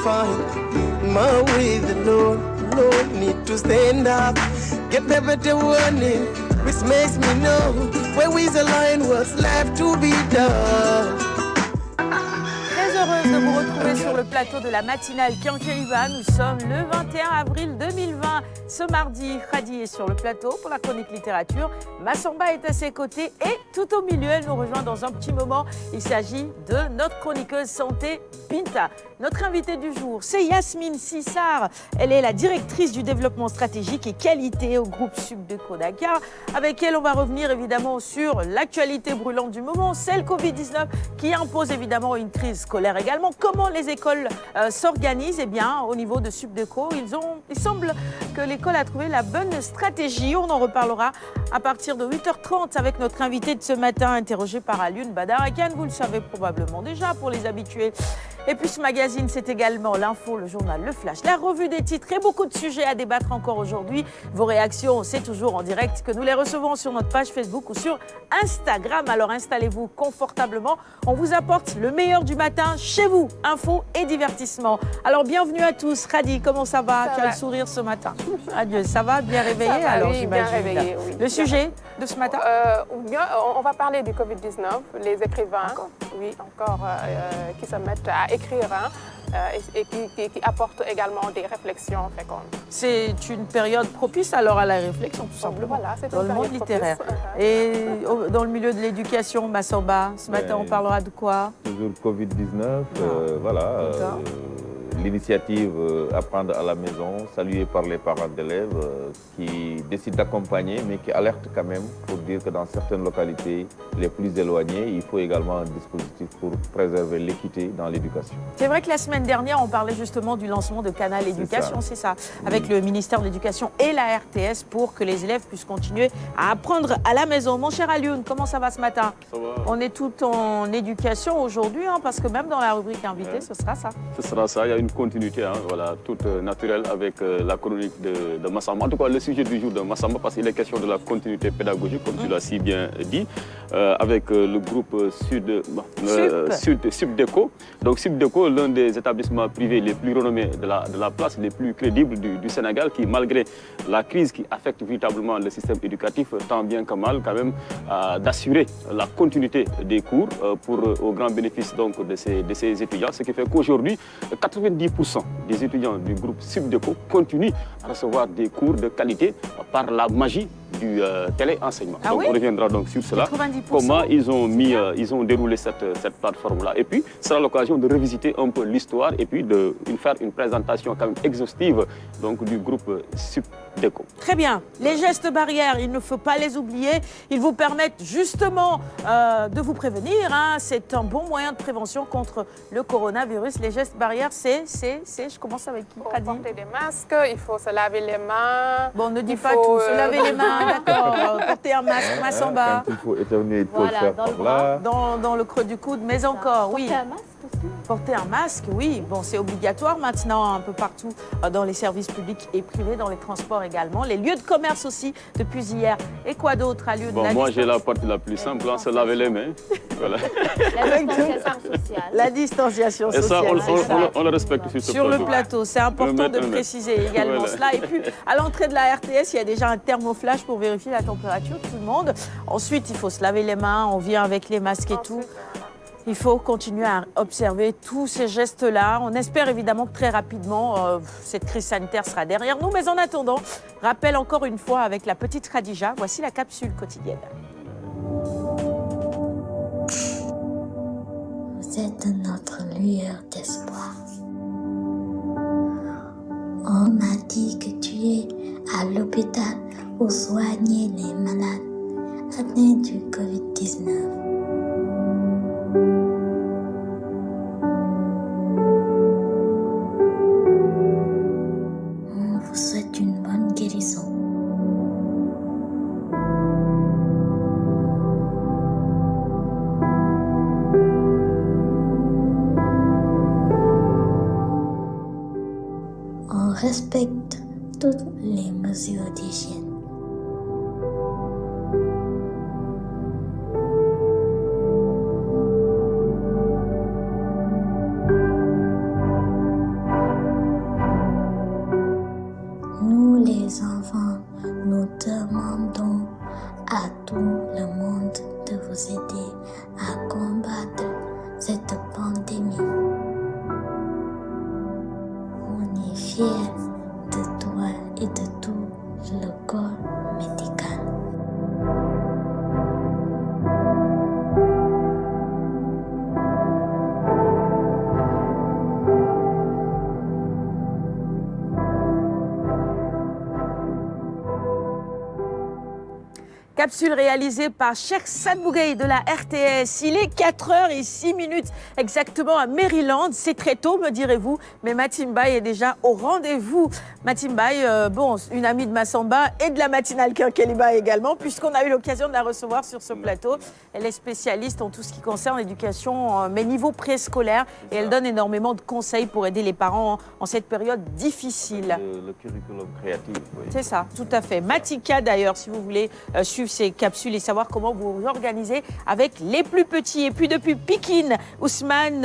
find my way, the Lord need to stand up, get the better warning, which makes me know where is the line, what's left to be done. Très heureuse de vous retrouver sur le plateau de la matinale Kiankeriba. Nous sommes le 21 avril 2020. Ce mardi, Khady est sur le plateau pour la chronique littérature. Massamba est à ses côtés et tout au milieu, elle nous rejoint dans un petit moment. Il s'agit de notre chroniqueuse santé, Binta. Notre invitée du jour, c'est Yasmine Sissar. Elle est la directrice du développement stratégique et qualité au groupe Subdeco Dakar. Avec elle, on va revenir évidemment sur l'actualité brûlante du moment, celle Covid-19 qui impose évidemment une crise scolaire également. Comment les écoles s'organisent? Eh bien, au niveau de Subdeco, il semble que l'école a trouvé la bonne stratégie. On en reparlera à partir de 8h30 avec notre invité de ce matin, interrogé par Alioune Badarakan. Vous le savez probablement déjà pour les habitués. Et puis ce magazine, c'est également l'info, le journal, le flash, la revue des titres et beaucoup de sujets à débattre encore aujourd'hui. Vos réactions, c'est toujours en direct que nous les recevons sur notre page Facebook ou sur Instagram. Alors installez-vous confortablement. On vous apporte le meilleur du matin chez vous, info et divertissement. Alors bienvenue à tous. Khady, comment ça va? Tu as le sourire ce matin. Adieu, ça va? Bien réveillé? Ça va, alors oui, j'imagine. bien réveillé, oui. Le sujet de ce matin? On va parler du Covid-19, les écrivains, qui se mettent à écrire et qui apportent également des réflections fécondes. C'est une période propice alors à la réflexion, tout simplement, voilà, dans le monde littéraire. Et dans le milieu de l'éducation, Massamba, ce matin, on parlera de quoi? Toujours Covid-19, l'initiative Apprendre à la maison, saluée par les parents d'élèves qui décident d'accompagner, mais qui alertent quand même pour dire que dans certaines localités les plus éloignées, il faut également un dispositif pour préserver l'équité dans l'éducation. C'est vrai que la semaine dernière, on parlait justement du lancement de Canal Éducation, c'est ça, avec le ministère de l'Éducation et la RTS pour que les élèves puissent continuer à apprendre à la maison. Mon cher Alioune, comment ça va ce matin? Ça va. On est tout en éducation aujourd'hui, parce que même dans la rubrique invité, ce sera ça. Ce sera ça, il y a une continuité, voilà, toute naturelle avec la chronique de Massamba. En tout cas, le sujet du jour de Massamba, parce qu'il est question de la continuité pédagogique, comme tu l'as si bien dit, avec le groupe Subdeco. Donc Subdeco, l'un des établissements privés les plus renommés de la place, les plus crédibles du Sénégal, qui malgré la crise qui affecte véritablement le système éducatif, tant bien que mal quand même d'assurer la continuité des cours au grand bénéfice donc, de ces étudiants, ce qui fait qu'aujourd'hui, 90% des étudiants du groupe Subdeco continuent à recevoir des cours de qualité par la magie du téléenseignement. Donc on reviendra donc sur cela, comment ils ont déroulé cette plateforme-là. Et puis, ce sera l'occasion de revisiter un peu l'histoire et puis de faire une présentation quand même exhaustive donc, du groupe Subdeco. Très bien. Les gestes barrières, il ne faut pas les oublier. Ils vous permettent justement de vous prévenir. C'est un bon moyen de prévention contre le coronavirus. Les gestes barrières, je commence avec qui? Il faut porter des masques, il faut se laver les mains. Bon, ne dis pas tout, se laver les mains, d'accord. Porter un masque, Massamba. Quand il faut éternuer, il faut le faire par là. Dans le creux du coude, mais encore, oui. Porter un masque aussi. Porter un masque, oui. Bon, c'est obligatoire maintenant un peu partout dans les services publics et privés, dans les transports également. Les lieux de commerce aussi, depuis hier. Et quoi d'autre à lieu de la moi, j'ai la partie la plus simple, se laver les mains. Voilà. La distanciation sociale. La distanciation sociale. Et ça, on le respecte sur le plateau. C'est important de préciser également cela. Et puis, à l'entrée de la RTS, il y a déjà un thermoflash pour vérifier la température de tout le monde. Ensuite, il faut se laver les mains. On vient avec les masques et tout. Il faut continuer à observer tous ces gestes-là. On espère évidemment que très rapidement, cette crise sanitaire sera derrière nous. Mais en attendant, rappel encore une fois avec la petite Khadija, voici la capsule quotidienne. Vous êtes notre lueur d'espoir. On m'a dit que tu es à l'hôpital pour soigner les malades atteints du Covid-19. On vous souhaite une bonne guérison. On respecte toutes les mesures d'hygiène. à tout le monde de vous aider à combattre cette pandémie. On est fiers de toi et de tout le corps médical. Capsule réalisée par Cheikh Sadbougueï de la RTS. Il est 4h06 exactement à Maryland. C'est très tôt, me direz-vous, mais Matimbaye est déjà au rendez-vous. Matimbaye, une amie de Massamba et de la matinale Kinkeliba également, puisqu'on a eu l'occasion de la recevoir sur ce plateau. Elle est spécialiste en tout ce qui concerne l'éducation, mais niveau préscolaire, et elle donne énormément de conseils pour aider les parents en cette période difficile. Le curriculum créatif. Oui. C'est ça, tout à fait. Matika d'ailleurs, si vous voulez suivre ces capsules et savoir comment vous vous organisez avec les plus petits. Et puis depuis Pikine, Ousmane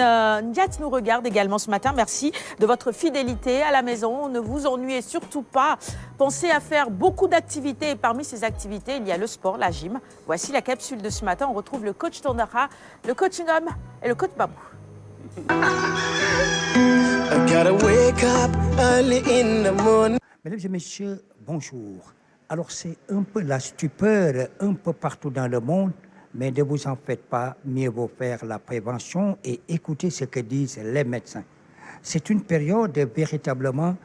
Ndiat nous regarde également ce matin. Merci de votre fidélité à la maison. Ne vous ennuyez surtout pas. Pensez à faire beaucoup d'activités et parmi ces activités, il y a le sport, la gym. Voici la capsule de ce matin. On retrouve le coach Tondara, le coach Ngom et le coach Babou. Mesdames et messieurs, bonjour. Alors c'est un peu la stupeur un peu partout dans le monde, mais ne vous en faites pas, mieux vaut faire la prévention et écouter ce que disent les médecins. C'est une période véritablement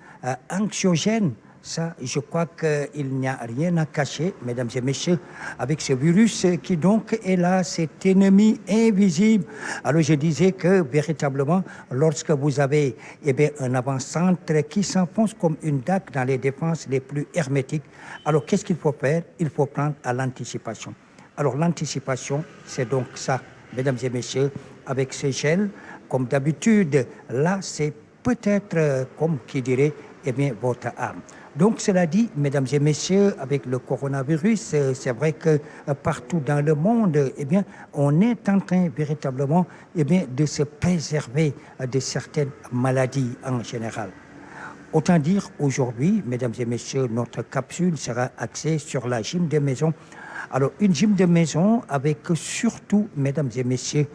anxiogène. Ça, je crois qu'il n'y a rien à cacher, mesdames et messieurs, avec ce virus qui donc est là, cet ennemi invisible. Alors je disais que véritablement, lorsque vous avez un avant-centre qui s'enfonce comme une dague dans les défenses les plus hermétiques, alors qu'est-ce qu'il faut faire? Il faut prendre à l'anticipation. Alors l'anticipation, c'est donc ça, mesdames et messieurs, avec ces gels, comme d'habitude, là, c'est peut-être, comme qui dirait, votre arme. Donc, cela dit, mesdames et messieurs, avec le coronavirus, c'est vrai que partout dans le monde, on est en train véritablement de se préserver de certaines maladies en général. Autant dire, aujourd'hui, mesdames et messieurs, notre capsule sera axée sur la gym de maison. Alors, une gym de maison avec surtout, mesdames et messieurs,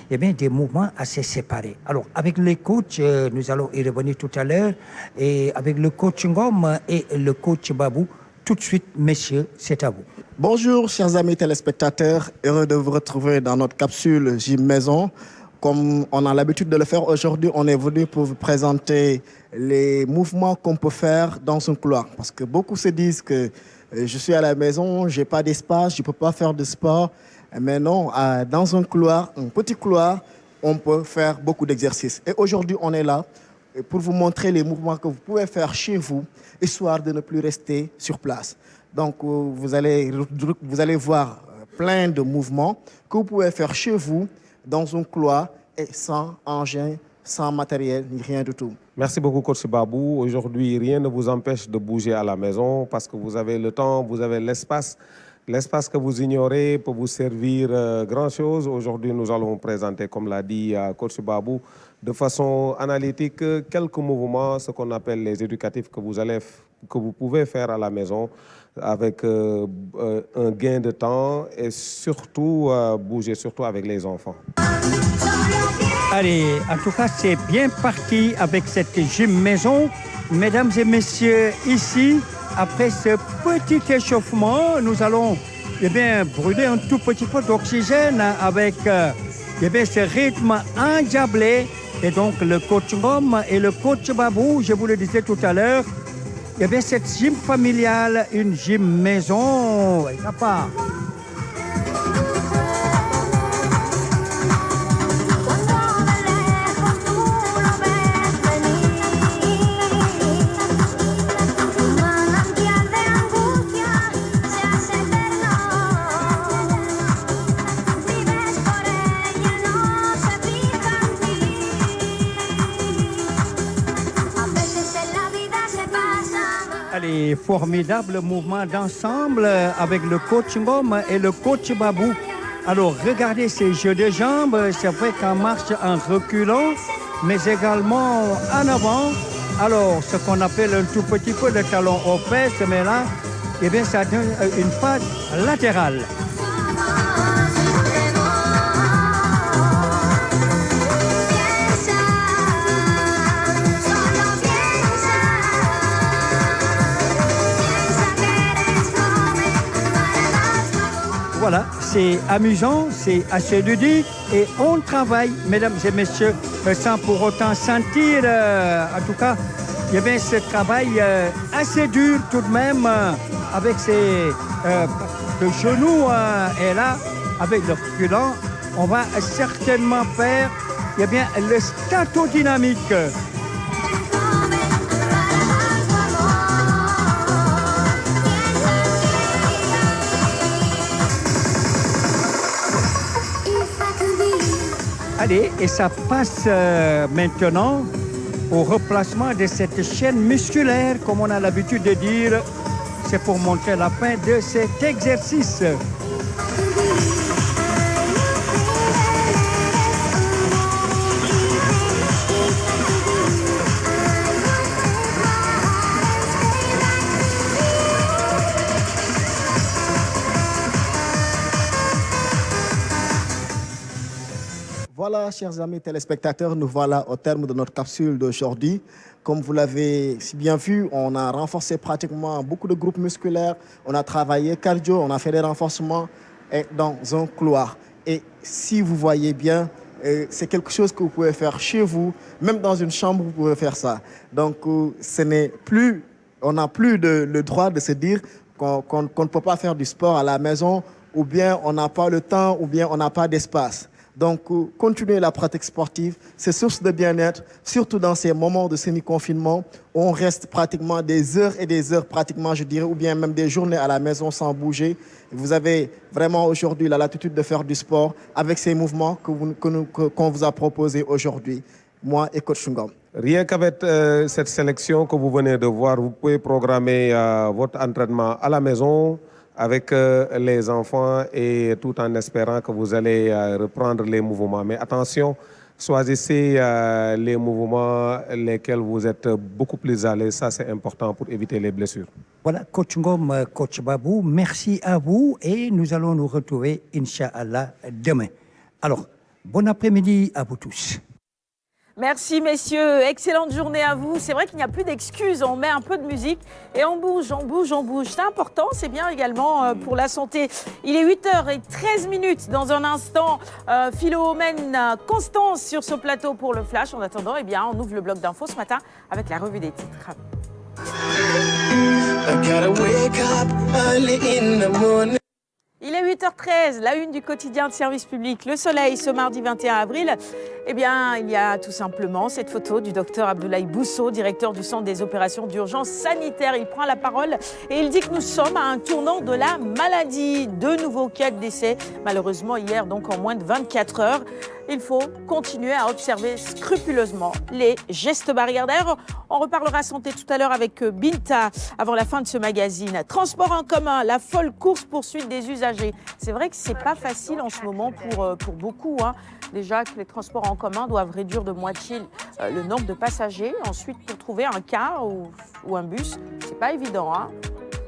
des mouvements assez séparés. Alors, avec les coachs, nous allons y revenir tout à l'heure, et avec le coach Ngom et le coach Babou, tout de suite, messieurs, c'est à vous. Bonjour, chers amis téléspectateurs, heureux de vous retrouver dans notre capsule gym maison. Comme on a l'habitude de le faire aujourd'hui, on est venu pour vous présenter les mouvements qu'on peut faire dans un couloir. Parce que beaucoup se disent que je suis à la maison, je n'ai pas d'espace, je ne peux pas faire de sport. Mais non, dans un couloir, un petit couloir, on peut faire beaucoup d'exercices. Et aujourd'hui, on est là pour vous montrer les mouvements que vous pouvez faire chez vous, histoire de ne plus rester sur place. Donc, vous allez voir plein de mouvements que vous pouvez faire chez vous, dans un couloir, et sans engin, sans matériel, ni rien du tout. Merci beaucoup, coach Babou. Aujourd'hui, rien ne vous empêche de bouger à la maison parce que vous avez le temps, vous avez l'espace. L'espace que vous ignorez peut vous servir grand-chose. Aujourd'hui, nous allons présenter, comme l'a dit coach Babou, de façon analytique, quelques mouvements, ce qu'on appelle les éducatifs que vous pouvez faire à la maison avec un gain de temps et surtout bouger surtout avec les enfants. Allez, en tout cas, c'est bien parti avec cette gym maison. Mesdames et messieurs, ici, après ce petit échauffement, nous allons brûler un tout petit peu d'oxygène avec ce rythme endiablé. Et donc, le coach Ngom et le coach Babou, je vous le disais tout à l'heure, cette gym familiale, une gym maison, il n'y a pas. Allez, formidable mouvement d'ensemble avec le coach Ngom et le coach Babou. Alors, regardez ces jeux de jambes, c'est vrai qu'on marche en reculant, mais également en avant. Alors, ce qu'on appelle un tout petit peu le talon aux fesses, mais là, eh bien, ça donne une phase latérale. Voilà, c'est amusant, c'est assez ludique et on travaille, mesdames et messieurs, sans pour autant sentir, en tout cas, il y avait ce travail assez dur tout de même, avec le genou et là, avec le reculant, on va certainement faire le statodynamique. Allez, et ça passe maintenant au replacement de cette chaîne musculaire, comme on a l'habitude de dire. C'est pour montrer la fin de cet exercice. Voilà, chers amis téléspectateurs, nous voilà au terme de notre capsule d'aujourd'hui. Comme vous l'avez si bien vu, on a renforcé pratiquement beaucoup de groupes musculaires. On a travaillé cardio, on a fait des renforcements dans un couloir. Et si vous voyez bien, c'est quelque chose que vous pouvez faire chez vous. Même dans une chambre, vous pouvez faire ça. Donc, on n'a plus le droit de se dire qu'on ne peut pas faire du sport à la maison, ou bien on n'a pas le temps, ou bien on n'a pas d'espace. Donc, continuer la pratique sportive, c'est source de bien-être, surtout dans ces moments de semi-confinement où on reste pratiquement des heures et des heures, pratiquement, je dirais, ou bien même des journées à la maison sans bouger. Vous avez vraiment aujourd'hui la latitude de faire du sport avec ces mouvements qu'on vous a proposés aujourd'hui, moi et Coach Ngom. Rien qu'avec cette sélection que vous venez de voir, vous pouvez programmer votre entraînement à la maison, avec les enfants et tout en espérant que vous allez reprendre les mouvements. Mais attention, choisissez les mouvements lesquels vous êtes beaucoup plus à l'aise. Ça, c'est important pour éviter les blessures. Voilà, Coach Ngom, Coach Babou, merci à vous et nous allons nous retrouver, Inch'Allah, demain. Alors, bon après-midi à vous tous. Merci messieurs, excellente journée à vous. C'est vrai qu'il n'y a plus d'excuses, on met un peu de musique et on bouge, on bouge, on bouge. C'est important, c'est bien également pour la santé. Il est 8h13 dans un instant. Philomène Constance sur ce plateau pour le Flash. En attendant, eh bien, on ouvre le bloc d'infos ce matin avec la revue des titres. Il est 8h13, la une du quotidien de service public Le Soleil ce mardi 21 avril. Eh bien, il y a tout simplement cette photo du docteur Abdoulaye Bousso, directeur du Centre des opérations d'urgence sanitaire. Il prend la parole et il dit que nous sommes à un tournant de la maladie. 2 nouveaux cas de décès, malheureusement hier, donc en moins de 24 heures. Il faut continuer à observer scrupuleusement les gestes barrières. D'ailleurs, on reparlera santé tout à l'heure avec Binta avant la fin de ce magazine. Transport en commun, la folle course-poursuite des usagers. C'est vrai que c'est pas facile en ce moment pour beaucoup. Déjà que les transports en commun doivent réduire de moitié le nombre de passagers. Ensuite, pour trouver un car ou un bus, c'est pas évident.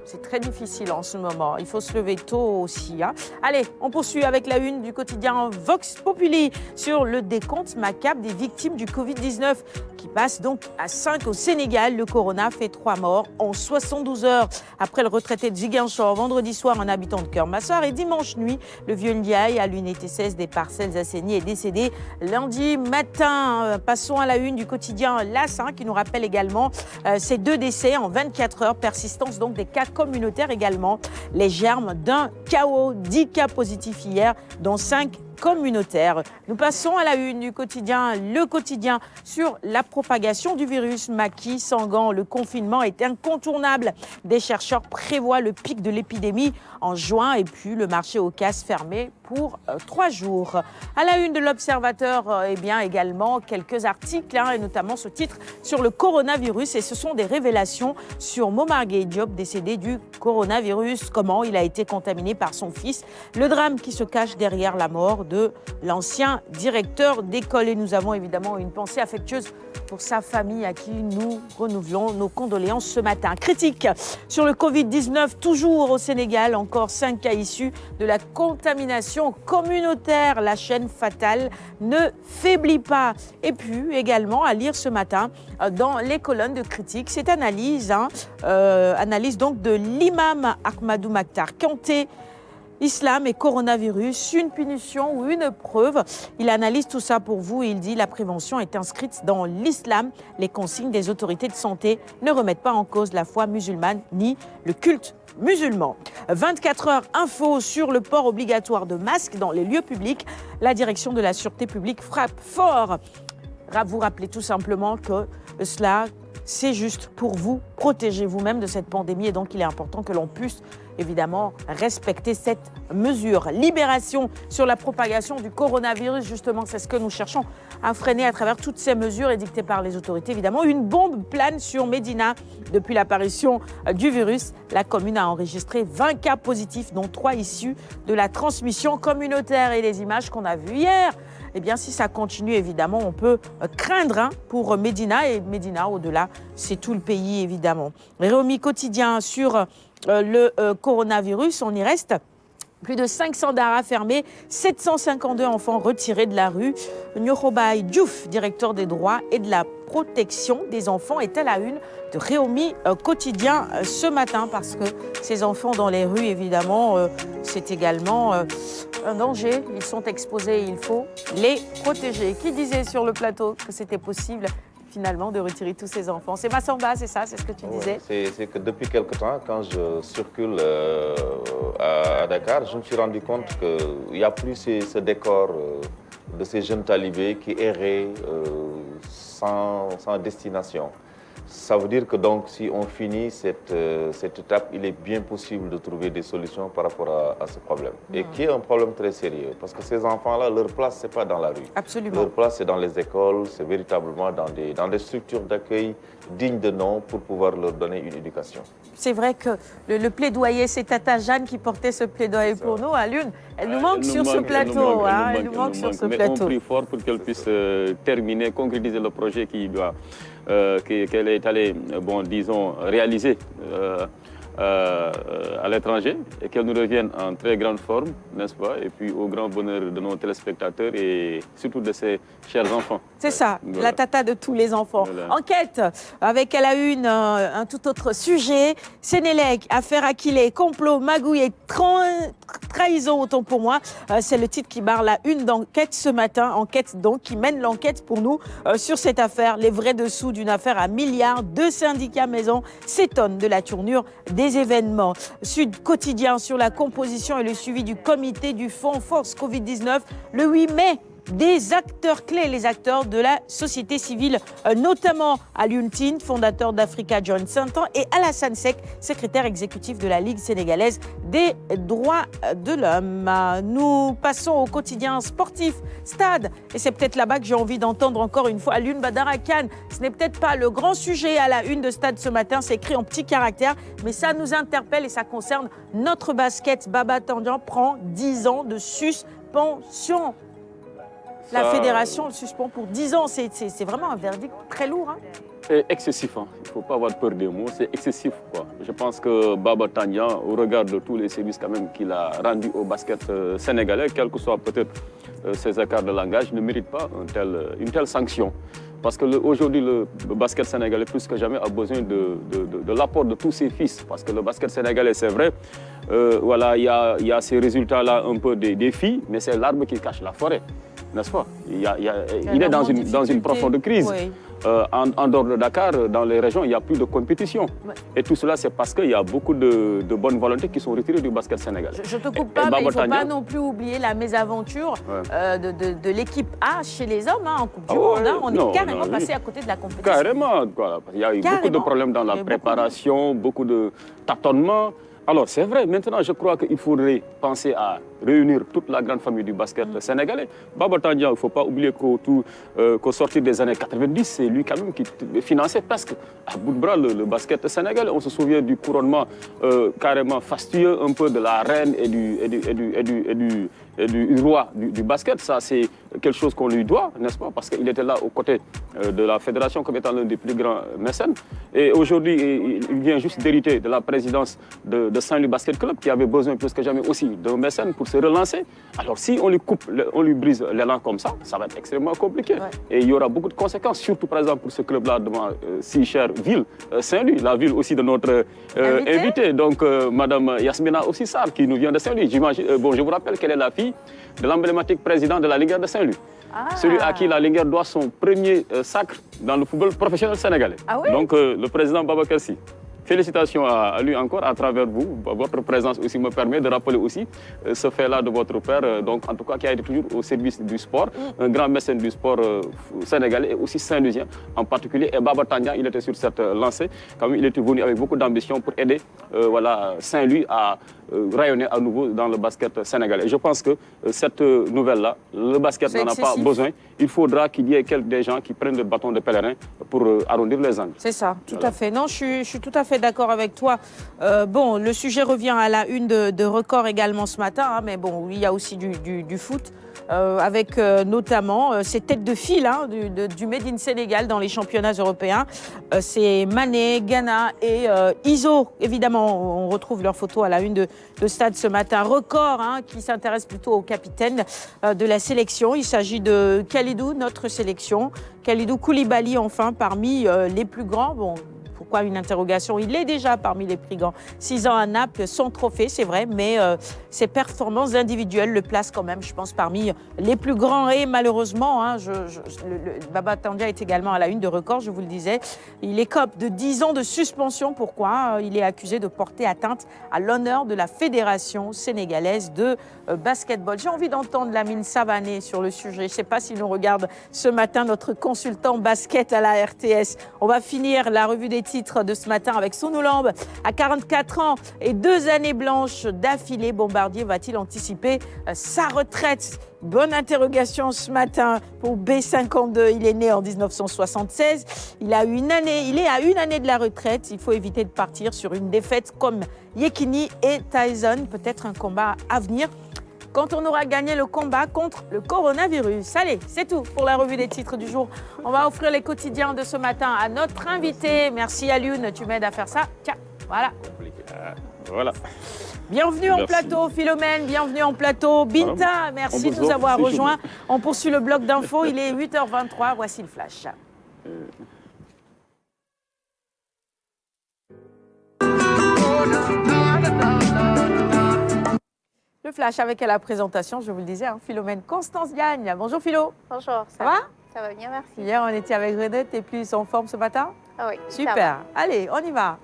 C'est très difficile en ce moment. Il faut se lever tôt aussi. Allez, on poursuit avec la une du quotidien Vox Populi sur le décompte macabre des victimes du Covid-19 qui passe donc à 5 au Sénégal. Le corona fait 3 morts en 72 heures. Après le retraité de Ziguinchor, vendredi soir, un habitant de Keur-Massar et dimanche nuit, le vieux Ndiaye à l'unité 16 des Parcelles Assainies est décédé lundi matin. Passons à la une du quotidien L'As qui nous rappelle également ces 2 décès en 24 heures. Persistance donc des cas communautaire également, les germes d'un chaos, 10 cas positifs hier, dont 5 communautaires. Nous passons à la une du quotidien Le Quotidien sur la propagation du virus. Maquis, Sangan, le confinement est incontournable. Des chercheurs prévoient le pic de l'épidémie en juin et puis le marché aux cases fermé pour 3 jours. À la une de l'Observateur, eh bien également quelques articles et notamment ce titre sur le coronavirus et ce sont des révélations sur Momar Gueye Diop décédé du coronavirus, comment il a été contaminé par son fils, le drame qui se cache derrière la mort de l'ancien directeur d'école. Et nous avons évidemment une pensée affectueuse pour sa famille à qui nous renouvelons nos condoléances ce matin. Critique sur le Covid-19, toujours au Sénégal, encore 5 cas issus de la contamination communautaire. La chaîne fatale ne faiblit pas. Et puis également à lire ce matin dans les colonnes de Critique, cette analyse, analyse donc de l'imam Ahmadou Makhtar Kanté. Islam et coronavirus, une punition ou une preuve. Il analyse tout ça pour vous et il dit la prévention est inscrite dans l'islam. Les consignes des autorités de santé ne remettent pas en cause la foi musulmane ni le culte musulman. 24 heures info sur le port obligatoire de masques dans les lieux publics. La direction de la sûreté publique frappe fort. Vous rappelez tout simplement que cela, c'est juste pour vous protéger vous-même de cette pandémie et donc il est important que l'on puisse évidemment respecter cette mesure. Libération sur la propagation du coronavirus, justement, c'est ce que nous cherchons à freiner à travers toutes ces mesures édictées par les autorités. Évidemment, une bombe plane sur Médina. Depuis l'apparition du virus, la commune a enregistré 20 cas positifs, dont 3 issus de la transmission communautaire. Et les images qu'on a vues hier, eh bien, si ça continue, évidemment, on peut craindre pour Médina. Et Médina, au-delà, c'est tout le pays, évidemment. Réumi quotidien sur le coronavirus, on y reste. Plus de 500 daras fermés, 752 enfants retirés de la rue. Nyorobaï Diouf, directeur des droits et de la protection des enfants, est à la une de Réumi quotidien ce matin parce que ces enfants dans les rues, évidemment, c'est également un danger. Ils sont exposés et il faut les protéger. Qui disait sur le plateau que c'était possible finalement de retirer tous ces enfants? C'est Massamba, c'est ça, c'est ce que tu disais? C'est que depuis quelque temps, quand je circule à Dakar, je me suis rendu compte qu'il n'y a plus ce décor de ces jeunes talibés qui erraient sans destination. Ça veut dire que donc, si on finit cette étape, il est bien possible de trouver des solutions par rapport à ce problème. Et qui est un problème très sérieux. Parce que ces enfants-là, leur place, ce n'est pas dans la rue. Absolument. Leur place, c'est dans les écoles, c'est véritablement dans des structures d'accueil dignes de nom pour pouvoir leur donner une éducation. C'est vrai que le plaidoyer, c'est Tata Jeanne qui portait ce plaidoyer pour nous à l'Une. Elle nous manque sur ce plateau. Elle nous manque sur ce plateau. Mais on prie fort pour qu'elle puisse terminer, concrétiser le projet qu'elle est allée, disons, réaliser à l'étranger et qu'elle nous revienne en très grande forme, n'est-ce pas? Et puis au grand bonheur de nos téléspectateurs et surtout de ses chers enfants. C'est ça, voilà. La tata de tous les enfants. Voilà. Enquête avec à la une un tout autre sujet. Sénélec, affaire Akilé, complot, magouille et trahison, autant pour moi. C'est le titre qui barre la une d'enquête ce matin. Enquête donc qui mène l'enquête pour nous sur cette affaire. Les vrais dessous d'une affaire à milliards. 2 syndicats maison s'étonnent de la tournure des événements. Sud Quotidien sur la composition et le suivi du comité du Fonds Force Covid-19 le 8 mai. Des acteurs clés, les acteurs de la société civile, notamment Alioune Tine, fondateur d'Africa Joint Center, et Alassane Seck, secrétaire exécutif de la Ligue sénégalaise des droits de l'homme. Nous passons au quotidien sportif, Stade, et c'est peut-être là-bas que j'ai envie d'entendre encore une fois Alioune Badara Kane. Ce n'est peut-être pas le grand sujet à la une de Stade ce matin, c'est écrit en petits caractères, mais ça nous interpelle et ça concerne notre basket. Baba Tandian prend 10 ans de suspension. La fédération le suspend pour 10 ans. C'est vraiment un verdict très lourd. C'est excessif. Il ne faut pas avoir peur des mots. C'est excessif, quoi. Je pense que Baba Tandian, au regard de tous les services quand même qu'il a rendus au basket sénégalais, quel que soit peut-être ses écarts de langage, ne mérite pas une telle sanction. Parce qu'aujourd'hui, le basket sénégalais, plus que jamais, a besoin de l'apport de tous ses fils. Parce que le basket sénégalais, c'est vrai, voilà, il y a ces résultats-là un peu des filles, mais c'est l'arbre qui cache la forêt, n'est-ce pas? Il est dans une profonde crise. Oui. En dehors de Dakar, dans les régions, il n'y a plus de compétition. Ouais. Et tout cela, c'est parce qu'il y a beaucoup de bonnes volontés qui sont retirées du basket sénégalais. Je ne te coupe pas, mais il ne faut pas non plus oublier la mésaventure de l'équipe A chez les hommes en Coupe du Monde. On est carrément passé à côté de la compétition. Carrément. Voilà. Il y a eu beaucoup de problèmes dans la préparation, beaucoup de tâtonnements. Alors, c'est vrai, maintenant, je crois qu'il faudrait penser à réunir toute la grande famille du basket sénégalais. Baba Tandian, il ne faut pas oublier qu'au sortir des années 90, c'est lui quand même qui finançait presque à bout de bras le basket sénégalais. On se souvient du couronnement carrément fastueux un peu de la reine et du roi du basket. Ça, c'est quelque chose qu'on lui doit, n'est-ce pas? Parce qu'il était là aux côtés de la fédération comme étant l'un des plus grands mécènes. Et aujourd'hui, il vient juste d'hériter de la présidence de Saint-Louis Basket Club, qui avait besoin plus que jamais aussi d'un mécène pour se relancer. Alors, si on lui coupe, on lui brise l'élan comme ça va être extrêmement compliqué. Ouais. Et il y aura beaucoup de conséquences, surtout par exemple pour ce club-là devant si chère ville, Saint-Louis, la ville aussi de notre invité. Donc, Madame Yasmina Ossissar, qui nous vient de Saint-Louis. Bon, je vous rappelle qu'elle est la fille de l'emblématique président de la Linguère de Saint-Louis. Celui à qui la Linguère doit son premier sacre dans le football professionnel sénégalais. Donc, le président Babacar Sy. Félicitations à lui encore à travers vous. Votre présence aussi me permet de rappeler aussi ce fait-là de votre père, donc en tout cas qui a été toujours au service du sport, un grand mécène du sport sénégalais et aussi saint-louisien en particulier. Et Baba Tandian, il était sur cette lancée. Quand même, il était venu avec beaucoup d'ambition pour aider Saint-Louis à rayonner à nouveau dans le basket sénégalais. Et je pense que cette nouvelle-là, le basket n'en a pas besoin. Il faudra qu'il y ait des gens qui prennent le bâton de pèlerin pour arrondir les angles. C'est ça, tout à fait. Non, je suis tout à fait d'accord avec toi. Bon, le sujet revient à la une de Record également ce matin, hein, mais bon, il y a aussi du foot. Avec notamment ces têtes de file du Made in Sénégal dans les championnats européens. C'est Mané, Ghana et Iso. Évidemment, on retrouve leurs photos à la une de Stade ce matin. Record qui s'intéresse plutôt au capitaine de la sélection. Il s'agit de Kalidou, notre sélection. Kalidou Koulibaly, enfin, parmi les plus grands. Bon, pourquoi une interrogation? Il est déjà parmi les plus grands. 6 ans à Naples, son trophée, c'est vrai, mais ses performances individuelles le placent quand même, je pense, parmi les plus grands. Et malheureusement, Baba Tandian est également à la une de Record, je vous le disais. Il écope de 10 ans de suspension. Pourquoi? Il est accusé de porter atteinte à l'honneur de la Fédération sénégalaise de basketball. J'ai envie d'entendre Lamine Savané sur le sujet. Je ne sais pas s'il nous regarde ce matin, notre consultant basket à la RTS. On va finir la revue des titres de ce matin avec Sonolambe. À 44 ans et 2 années blanches d'affilée, Bombardier va-t-il anticiper sa retraite? Bonne interrogation ce matin pour B52. Il est né en 1976. Il est à une année de la retraite. Il faut éviter de partir sur une défaite comme Yekini et Tyson. Peut-être un combat à venir quand on aura gagné le combat contre le coronavirus. Allez, c'est tout pour la revue des titres du jour. On va offrir les quotidiens de ce matin à notre invité. Merci Alioune, tu m'aides à faire ça. Tiens, voilà. Voilà. Bienvenue en plateau, Philomène, bienvenue en plateau. Binta, merci de nous avoir rejoints. On poursuit le bloc d'infos, il est 8h23, voici le flash. Le flash avec à la présentation, je vous le disais, Philomène Constance Diagne. Bonjour Philo. Bonjour, ça va? Ça va bien, merci. Hier, on était avec Renette, t'es plus en forme ce matin? Ah oui. Super. Allez, on y va.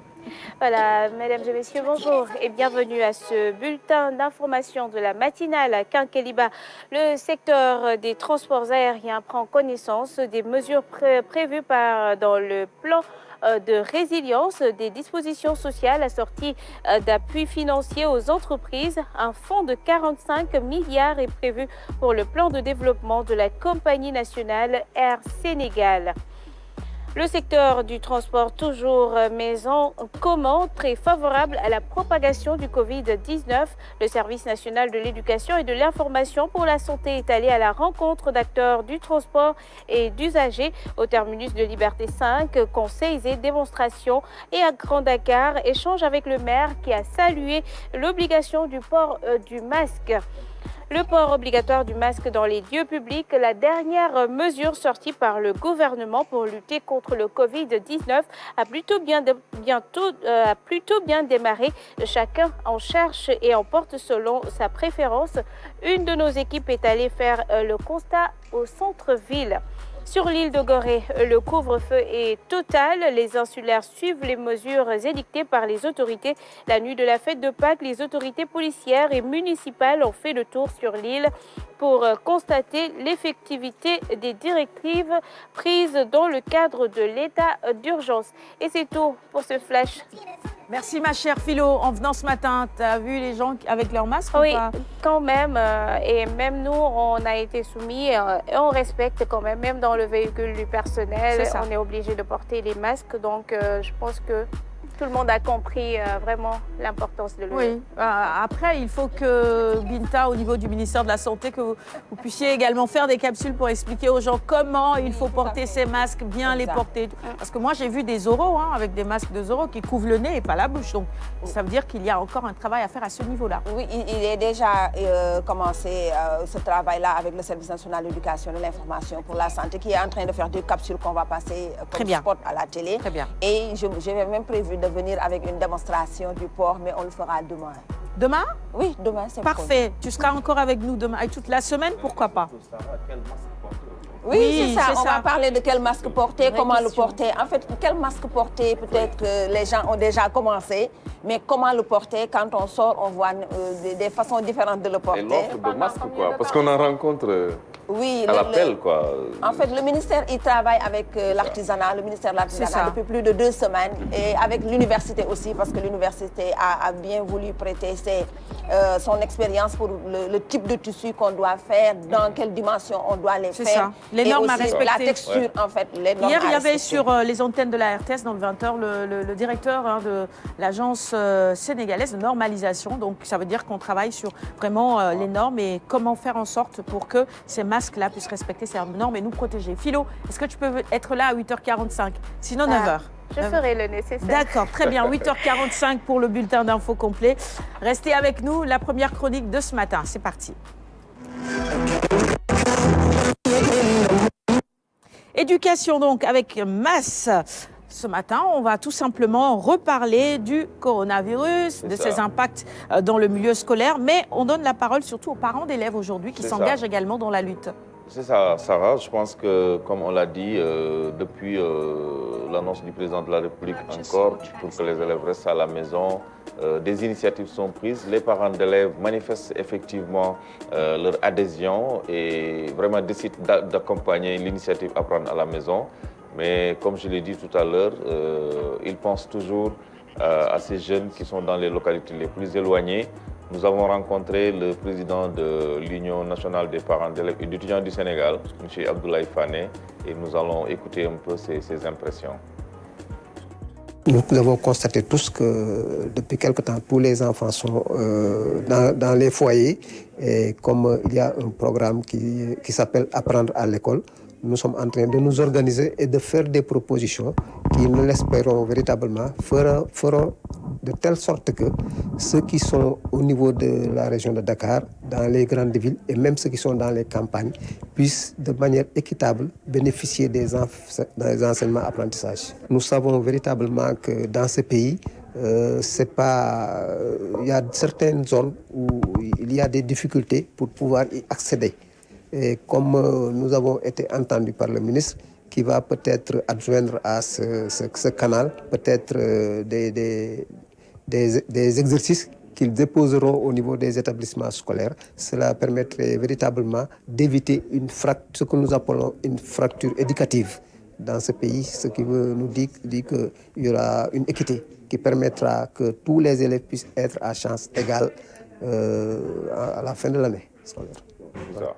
Voilà, mesdames et messieurs, bonjour et bienvenue à ce bulletin d'information de la matinale à Quinqueliba. Le secteur des transports aériens prend connaissance des mesures prévues dans le plan de résilience, des dispositions sociales assorties d'appui financier aux entreprises. Un fonds de 45 milliards est prévu pour le plan de développement de la compagnie nationale Air Sénégal. Le secteur du transport toujours maison commun, très favorable à la propagation du Covid-19. Le service national de l'éducation et de l'information pour la santé est allé à la rencontre d'acteurs du transport et d'usagers au terminus de Liberté 5, conseils et démonstrations. Et à Grand Dakar, échange avec le maire qui a salué l'obligation du port du masque. Le port obligatoire du masque dans les lieux publics, la dernière mesure sortie par le gouvernement pour lutter contre le Covid-19 a plutôt bien démarré. Chacun en cherche et en porte selon sa préférence. Une de nos équipes est allée faire le constat au centre-ville. Sur l'île de Gorée, le couvre-feu est total. Les insulaires suivent les mesures édictées par les autorités. La nuit de la fête de Pâques, les autorités policières et municipales ont fait le tour sur l'île pour constater l'effectivité des directives prises dans le cadre de l'état d'urgence. Et c'est tout pour ce flash. Merci ma chère Philo. En venant ce matin, tu as vu les gens avec leurs masques Oui, ou pas? quand même. Et même nous, on a été soumis et on respecte quand même. Même dans le véhicule du personnel, on est obligé de porter les masques. Donc, je pense que tout le monde a compris vraiment l'importance de le... Oui. Après, il faut que Binta, au niveau du ministère de la Santé, que vous puissiez également faire des capsules pour expliquer aux gens comment il faut porter ces masques, bien les porter. Parce que moi, j'ai vu des oraux avec des masques de Zorro qui couvrent le nez et pas la bouche. Donc, ça veut dire qu'il y a encore un travail à faire à ce niveau-là. Oui, il est déjà commencé ce travail-là avec le Service national de l'éducation et de l'information pour la santé qui est en train de faire des capsules qu'on va passer comme spot à la télé. Très bien. Et j'ai même prévu de venir avec une démonstration du port, mais on le fera demain. Demain? Oui, demain, c'est parfait. Tu seras encore avec nous demain et toute la semaine, pourquoi pas? Oui, c'est ça. On va parler de quel masque porter, comment le porter. En fait, quel masque porter, peut-être que les gens ont déjà commencé, mais comment le porter, quand on sort, on voit des façons différentes de le porter. Et l'offre de masque, quoi, parce qu'on en rencontre à l'appel, quoi. En fait, le ministère, il travaille avec l'artisanat, le ministère de l'artisanat depuis plus de 2 semaines, et avec l'université aussi, parce que l'université a bien voulu prêter son expérience pour le type de tissu qu'on doit faire, dans quelle dimension on doit les faire. Ça. Les normes à respecter. La texture, en fait. Les normes Hier, il y avait sur les antennes de la RTS, dans le 20h, le directeur de l'agence sénégalaise de normalisation. Donc, ça veut dire qu'on travaille sur vraiment les normes et comment faire en sorte pour que ces masques-là puissent respecter ces normes et nous protéger. Philo, est-ce que tu peux être là à 8h45? Sinon, 9h. Je ferai le nécessaire. D'accord, très bien. 8h45 pour le bulletin d'info complet. Restez avec nous, la première chronique de ce matin. C'est parti. Éducation donc avec Mass. Ce matin, on va tout simplement reparler du coronavirus, de ses impacts dans le milieu scolaire, mais on donne la parole surtout aux parents d'élèves aujourd'hui qui s'engagent également dans la lutte. C'est ça, Sarah. Je pense que, comme on l'a dit, depuis l'annonce du président de la République encore, pour que les élèves restent à la maison, des initiatives sont prises. Les parents d'élèves manifestent effectivement leur adhésion et vraiment décident d'accompagner l'initiative Apprendre à la maison. Mais comme je l'ai dit tout à l'heure, ils pensent toujours à ces jeunes qui sont dans les localités les plus éloignées. Nous avons rencontré le président de l'Union nationale des parents d'élèves et d'étudiants du Sénégal, M. Abdoulaye Fane, et nous allons écouter un peu ses impressions. Nous avons constaté tous que depuis quelque temps, tous les enfants sont dans les foyers. Et comme il y a un programme qui s'appelle Apprendre à l'école, nous sommes en train de nous organiser et de faire des propositions qui, nous l'espérons véritablement, feront de telle sorte que ceux qui sont au niveau de la région de Dakar, dans les grandes villes et même ceux qui sont dans les campagnes, puissent de manière équitable bénéficier des enseignements apprentissages. Nous savons véritablement que dans ce pays, il y a certaines zones où il y a des difficultés pour pouvoir y accéder. Et comme nous avons été entendus par le ministre, qui va peut-être adjoindre à ce canal peut-être des exercices qu'ils déposeront au niveau des établissements scolaires. Cela permettrait véritablement d'éviter ce que nous appelons une fracture éducative dans ce pays, ce qui nous dit qu'il y aura une équité qui permettra que tous les élèves puissent être à chance égale à la fin de l'année scolaire. Voilà.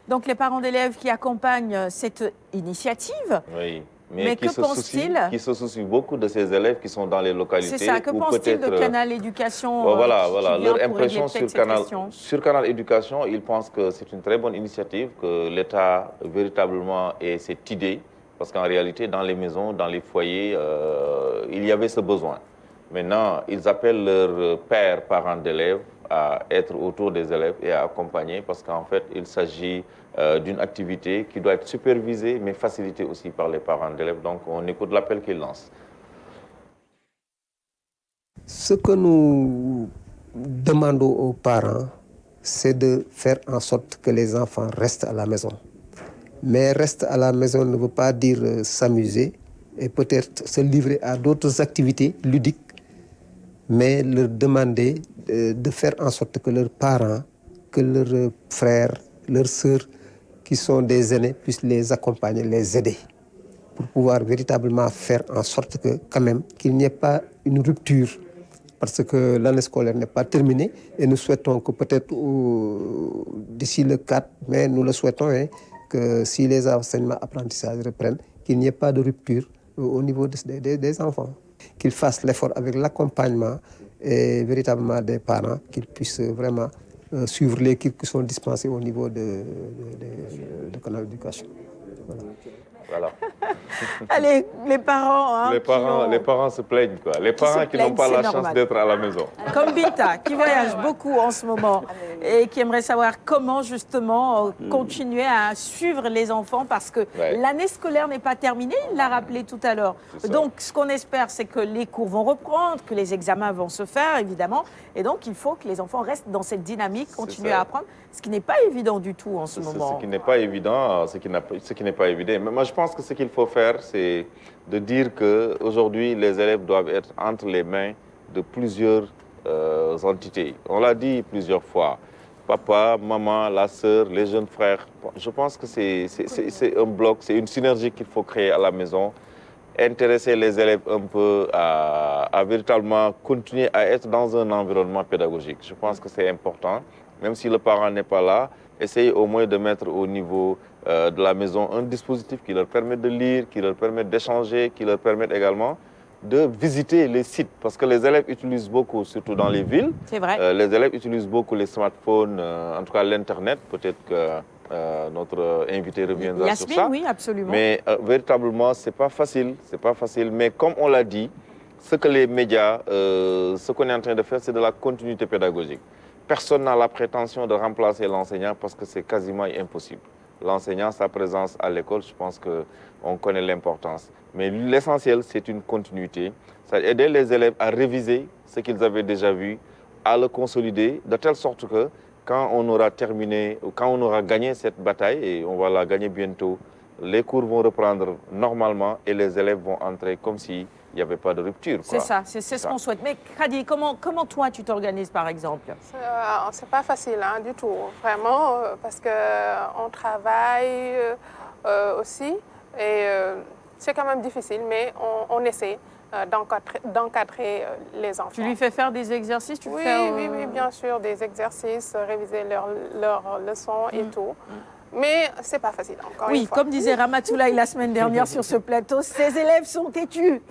Donc les parents d'élèves qui accompagnent cette initiative, oui. Mais que pense-t-il? Qui se soucie beaucoup de ces élèves qui sont dans les localités. C'est ça, que pense-t-il de Canal Éducation? Voilà, leur impression sur Canal Éducation, ils pensent que c'est une très bonne initiative, que l'État véritablement ait cette idée, parce qu'en réalité, dans les maisons, dans les foyers, il y avait ce besoin. Maintenant, ils appellent leurs pères, parents d'élèves, à être autour des élèves et à accompagner, parce qu'en fait, il s'agit d'une activité qui doit être supervisée, mais facilitée aussi par les parents d'élèves. Donc, on écoute l'appel qu'ils lancent. Ce que nous demandons aux parents, c'est de faire en sorte que les enfants restent à la maison. Mais rester à la maison ne veut pas dire s'amuser et peut-être se livrer à d'autres activités ludiques, mais leur demander de faire en sorte que leurs parents, que leurs frères, leurs sœurs, qui sont des aînés, puissent les accompagner, les aider, pour pouvoir véritablement faire en sorte que, quand même, qu'il n'y ait pas une rupture parce que l'année scolaire n'est pas terminée et nous souhaitons que peut-être d'ici le 4 mai, nous le souhaitons, que si les enseignements apprentissages reprennent, qu'il n'y ait pas de rupture au niveau des enfants. Qu'ils fassent l'effort avec l'accompagnement et véritablement des parents, qu'ils puissent vraiment suivre les cours qui sont dispensés au niveau de l'éducation. Voilà. Allez, les parents... Hein, les parents se plaignent, quoi. Les parents qui n'ont pas la chance d'être à la maison. Comme Binta, qui voyage beaucoup en ce moment et qui aimerait savoir comment justement continuer à suivre les enfants parce que l'année scolaire n'est pas terminée, il l'a rappelé tout à l'heure. Donc ce qu'on espère, c'est que les cours vont reprendre, que les examens vont se faire évidemment et donc il faut que les enfants restent dans cette dynamique, continuer à apprendre, ce qui n'est pas évident du tout en ce moment. Ce qui n'est pas évident, ce qui n'est pas évident. Mais moi je pense que ce qu'il faut faire, c'est de dire qu'aujourd'hui, les élèves doivent être entre les mains de plusieurs entités. On l'a dit plusieurs fois. Papa, maman, la sœur, les jeunes frères. Je pense que c'est un bloc, c'est une synergie qu'il faut créer à la maison. Intéresser les élèves un peu à véritablement continuer à être dans un environnement pédagogique. Je pense que c'est important. Même si le parent n'est pas là, essayer au moins de mettre au niveau de la maison un dispositif qui leur permet de lire, qui leur permet d'échanger, qui leur permet également de visiter les sites. Parce que les élèves utilisent beaucoup, surtout dans les villes. C'est vrai. Les élèves utilisent beaucoup les smartphones, en tout cas l'Internet. Peut-être que notre invité reviendra sur ça. Oui, absolument. Mais véritablement, ce n'est pas facile. C'est pas facile. Mais comme on l'a dit, ce que les médias, ce qu'on est en train de faire, c'est de la continuité pédagogique. Personne n'a la prétention de remplacer l'enseignant parce que c'est quasiment impossible. L'enseignant, sa présence à l'école, je pense qu'on connaît l'importance. Mais l'essentiel, c'est une continuité. Ça aider les élèves à réviser ce qu'ils avaient déjà vu, à le consolider, de telle sorte que quand on aura terminé, quand on aura gagné cette bataille, et on va la gagner bientôt, les cours vont reprendre normalement et les élèves vont entrer comme s'il n'y avait pas de rupture. C'est ça, c'est ce qu'on souhaite. Mais Khady, comment toi tu t'organises par exemple? C'est pas facile du tout, vraiment, parce qu'on travaille aussi et c'est quand même difficile, mais on essaie d'encadrer les enfants. Tu lui fais faire des exercices? Oui, bien sûr, des exercices, réviser leurs leçons et tout. Mais ce n'est pas facile, encore une fois. Comme disait Ramatoulaye la semaine dernière sur ce plateau, ces élèves sont têtus.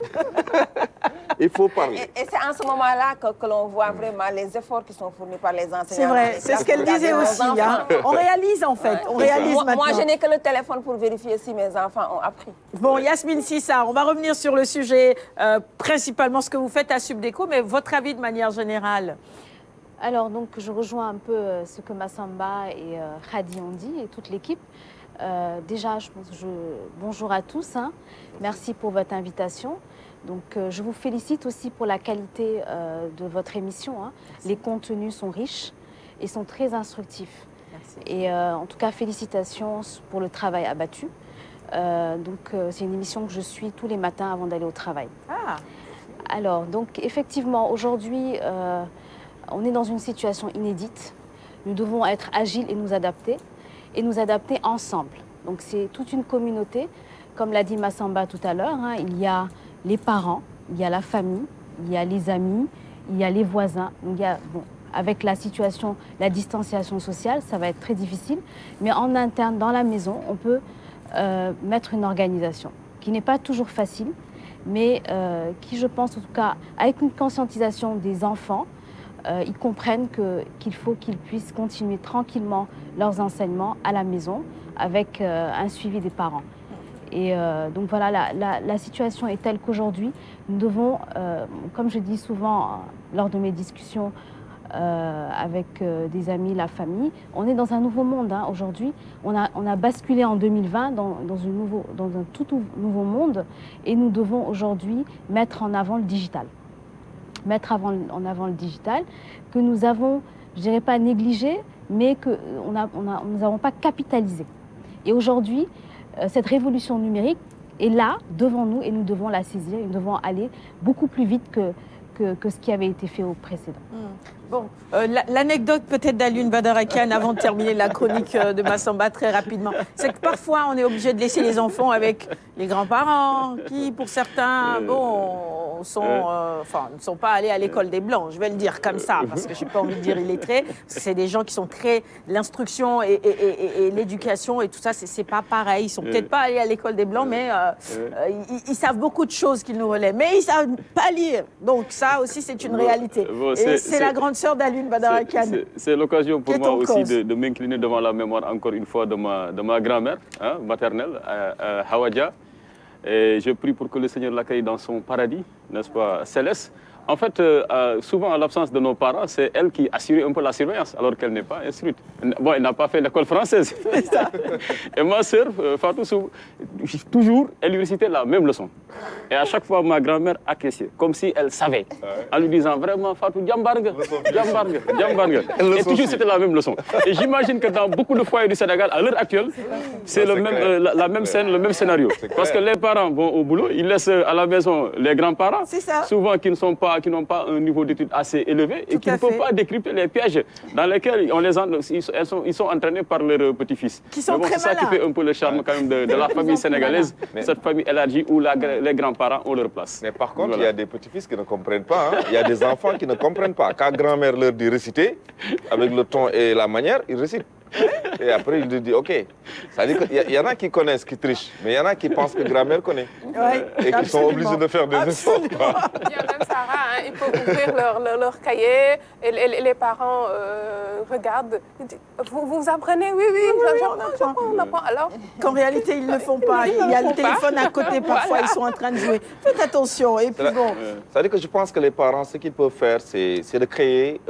Il faut parler. Et c'est en ce moment-là que l'on voit vraiment les efforts qui sont fournis par les enseignants. C'est vrai, c'est ce qu'elle disait aussi. On réalise en fait, on réalise maintenant. Moi, je n'ai que le téléphone pour vérifier si mes enfants ont appris. Bon, Yasmine Sissa, on va revenir sur le sujet, principalement ce que vous faites à Subdeco, mais votre avis de manière générale? Alors, donc, je rejoins un peu ce que Massamba et Khady ont dit, et toute l'équipe. Déjà, bonjour à tous. Merci pour votre invitation. Donc, je vous félicite aussi pour la qualité de votre émission. Les contenus sont riches et sont très instructifs. Merci. Et en tout cas, félicitations pour le travail abattu. C'est une émission que je suis tous les matins avant d'aller au travail. Alors, donc, effectivement, aujourd'hui... on est dans une situation inédite. Nous devons être agiles et nous adapter ensemble. Donc c'est toute une communauté. Comme l'a dit Massamba tout à l'heure, il y a les parents, il y a la famille, il y a les amis, il y a les voisins. Donc, avec la situation, la distanciation sociale, ça va être très difficile. Mais en interne, dans la maison, on peut mettre une organisation qui n'est pas toujours facile, mais qui, je pense, en tout cas, avec une conscientisation des enfants, ils comprennent qu'il faut qu'ils puissent continuer tranquillement leurs enseignements à la maison avec un suivi des parents. Et donc voilà, la situation est telle qu'aujourd'hui, nous devons, comme je dis souvent lors de mes discussions avec des amis, la famille, on est dans un nouveau monde. Aujourd'hui, on a basculé en 2020 dans un tout nouveau monde et nous devons aujourd'hui mettre en avant le digital. En avant le digital, que nous avons, je ne dirais pas négligé, mais que nous n'avons pas capitalisé. Et aujourd'hui, cette révolution numérique est là, devant nous, et nous devons la saisir. Nous devons aller beaucoup plus vite que ce qui avait été fait au précédent. Bon, l'anecdote peut-être d'Alioune Badara Kane avant de terminer la chronique de Massamba très rapidement, c'est que parfois on est obligé de laisser les enfants avec les grands-parents qui, pour certains, bon, ne sont pas allés à l'école des Blancs, je vais le dire comme ça, parce que je n'ai pas envie de dire illettrés. C'est des gens qui sont très... L'instruction et l'éducation et tout ça, c'est pas pareil. Ils sont peut-être pas allés à l'école des Blancs, mais ils savent beaucoup de choses qu'ils nous relèvent. Mais ils savent pas lire. Donc ça aussi, c'est une réalité. Et c'est la grande sœur d'Alioune Badara Kane. C'est l'occasion pour moi aussi de m'incliner devant la mémoire, encore une fois, de ma grand-mère maternelle, Hawadja. Et je prie pour que le Seigneur l'accueille dans son paradis, n'est-ce pas, céleste. En fait, souvent, à l'absence de nos parents, c'est elle qui assurait un peu la surveillance, alors qu'elle n'est pas instruite. Bon, elle n'a pas fait l'école française. Et ma sœur, Fatou, toujours, elle lui récitait la même leçon. Et à chaque fois, ma grand-mère acquiesçait, comme si elle savait, en lui disant vraiment, Fatou, Djambarga, Djambarga, Djambarga. Et toujours, c'était la même leçon. Et j'imagine que dans beaucoup de foyers du Sénégal, à l'heure actuelle, c'est la même scène, le même scénario. Parce que les parents vont au boulot, ils laissent à la maison les grands-parents, souvent qui n'ont pas un niveau d'études assez élevé et qui ne peuvent pas décrypter les pièges dans lesquels ils sont entraînés par leurs petits-fils. Qui sont très malins. C'est ça qui fait un peu le charme quand même de la famille sénégalaise, cette famille élargie où les grands-parents ont leur place. Mais par contre, il y a des petits-fils qui ne comprennent pas. Il y a des enfants qui ne comprennent pas. Quand grand-mère leur dit réciter, avec le ton et la manière, ils récitent. Et après, il dit OK. Ça veut dire qu'il y en a qui connaissent, qui trichent, mais il y en a qui pensent que grand-mère connaît. Et qui sont obligés de faire des efforts. Il y a même Sarah, ils peuvent ouvrir leur cahier et les parents regardent. Vous apprenez? Oui, on apprend. Alors qu'en réalité, ils ne le font pas. Il y a le téléphone à côté, parfois, ils sont en train de jouer. Faites attention. Et puis bon. Ça veut dire que je pense que les parents, ce qu'ils peuvent faire, c'est de créer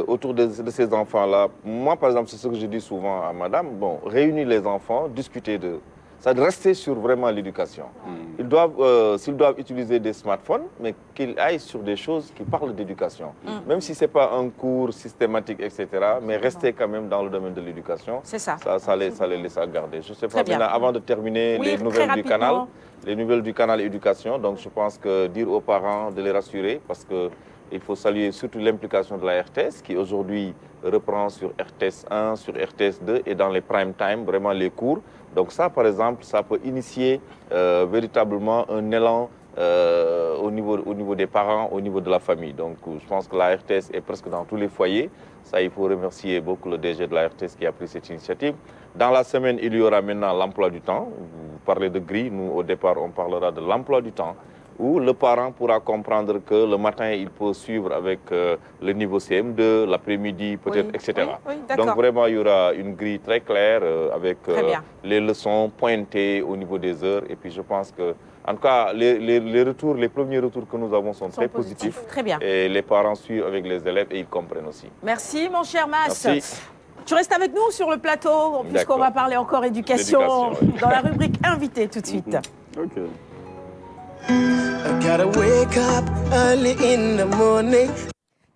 autour de ces enfants-là. Moi, par exemple, c'est ce que je dis souvent à madame, bon, réunir les enfants, discuter de... Ça doit rester sur vraiment l'éducation. S'ils doivent utiliser des smartphones, mais qu'ils aillent sur des choses qui parlent d'éducation. Même si ce n'est pas un cours systématique, etc., mais rester quand même dans le domaine de l'éducation. C'est ça. Ça les laisse à garder. Je ne sais pas, maintenant, avant de terminer les nouvelles du canal éducation, donc je pense que dire aux parents de les rassurer, parce que il faut saluer surtout l'implication de la RTS qui aujourd'hui reprend sur RTS 1, sur RTS 2 et dans les prime time, vraiment les cours. Donc ça, par exemple, ça peut initier véritablement un élan au niveau des parents, au niveau de la famille. Donc je pense que la RTS est presque dans tous les foyers. Ça, il faut remercier beaucoup le DG de la RTS qui a pris cette initiative. Dans la semaine, il y aura maintenant l'emploi du temps. Vous parlez de grille, nous au départ, on parlera de l'emploi du temps, où le parent pourra comprendre que le matin, il peut suivre avec le niveau CM2, l'après-midi peut-être, etc. Donc vraiment, il y aura une grille très claire avec les leçons pointées au niveau des heures. Et puis je pense que, en tout cas, les premiers retours que nous avons sont très positifs. Très bien. Et les parents suivent avec les élèves et ils comprennent aussi. Merci, mon cher Mas. Merci. Tu restes avec nous sur le plateau, puisqu'on va parler encore éducation dans la rubrique invité tout de suite. OK. I gotta wake up early in the morning.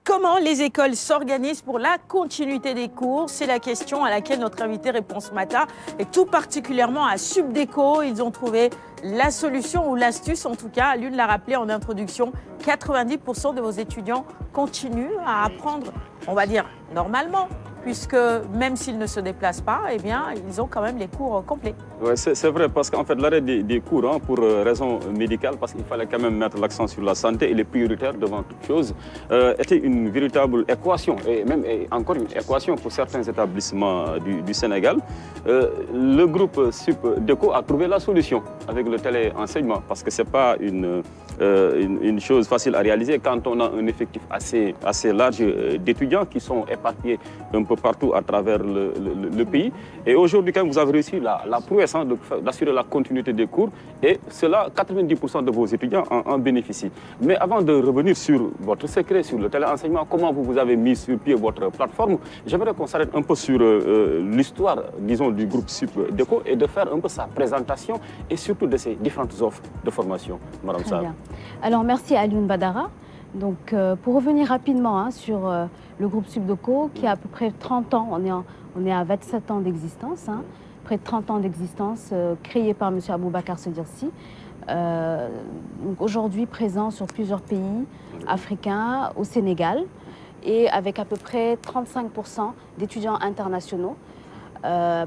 Comment les écoles s'organisent pour la continuité des cours? C'est la question à laquelle notre invité répond ce matin. Et tout particulièrement à Subdeco, ils ont trouvé la solution ou l'astuce, en tout cas, l'une l'a rappelé en introduction, 90% de vos étudiants continuent à apprendre, on va dire, normalement, puisque même s'ils ne se déplacent pas, eh bien, ils ont quand même les cours complets. Oui, c'est vrai, parce qu'en fait, l'arrêt des cours, pour raison médicale, parce qu'il fallait quand même mettre l'accent sur la santé et les prioritaires devant toute chose, était une véritable équation, et même encore une équation pour certains établissements du Sénégal. Le groupe Subdeco a trouvé la solution avec le téléenseignement, parce que ce n'est pas une chose facile à réaliser quand on a un effectif assez large d'étudiants qui sont éparpillés un peu partout à travers le pays. Et aujourd'hui, quand vous avez réussi la prouesse d'assurer la continuité des cours, et cela, 90% de vos étudiants en bénéficient. Mais avant de revenir sur votre secret, sur le téléenseignement, comment vous avez mis sur pied votre plateforme, j'aimerais qu'on s'arrête un peu sur l'histoire, disons, du groupe Subdeco et de faire un peu sa présentation et surtout de ses différentes offres de formation. Madame Sarr. Alors, merci à Alioune Badara. Donc, pour revenir rapidement sur le groupe Subdeco, qui a à peu près 30 ans, on est à 27 ans d'existence, près de 30 ans d'existence, créé par M. Aboubacar Sedirsi. Aujourd'hui présent sur plusieurs pays africains, au Sénégal. et avec à peu près 35% d'étudiants internationaux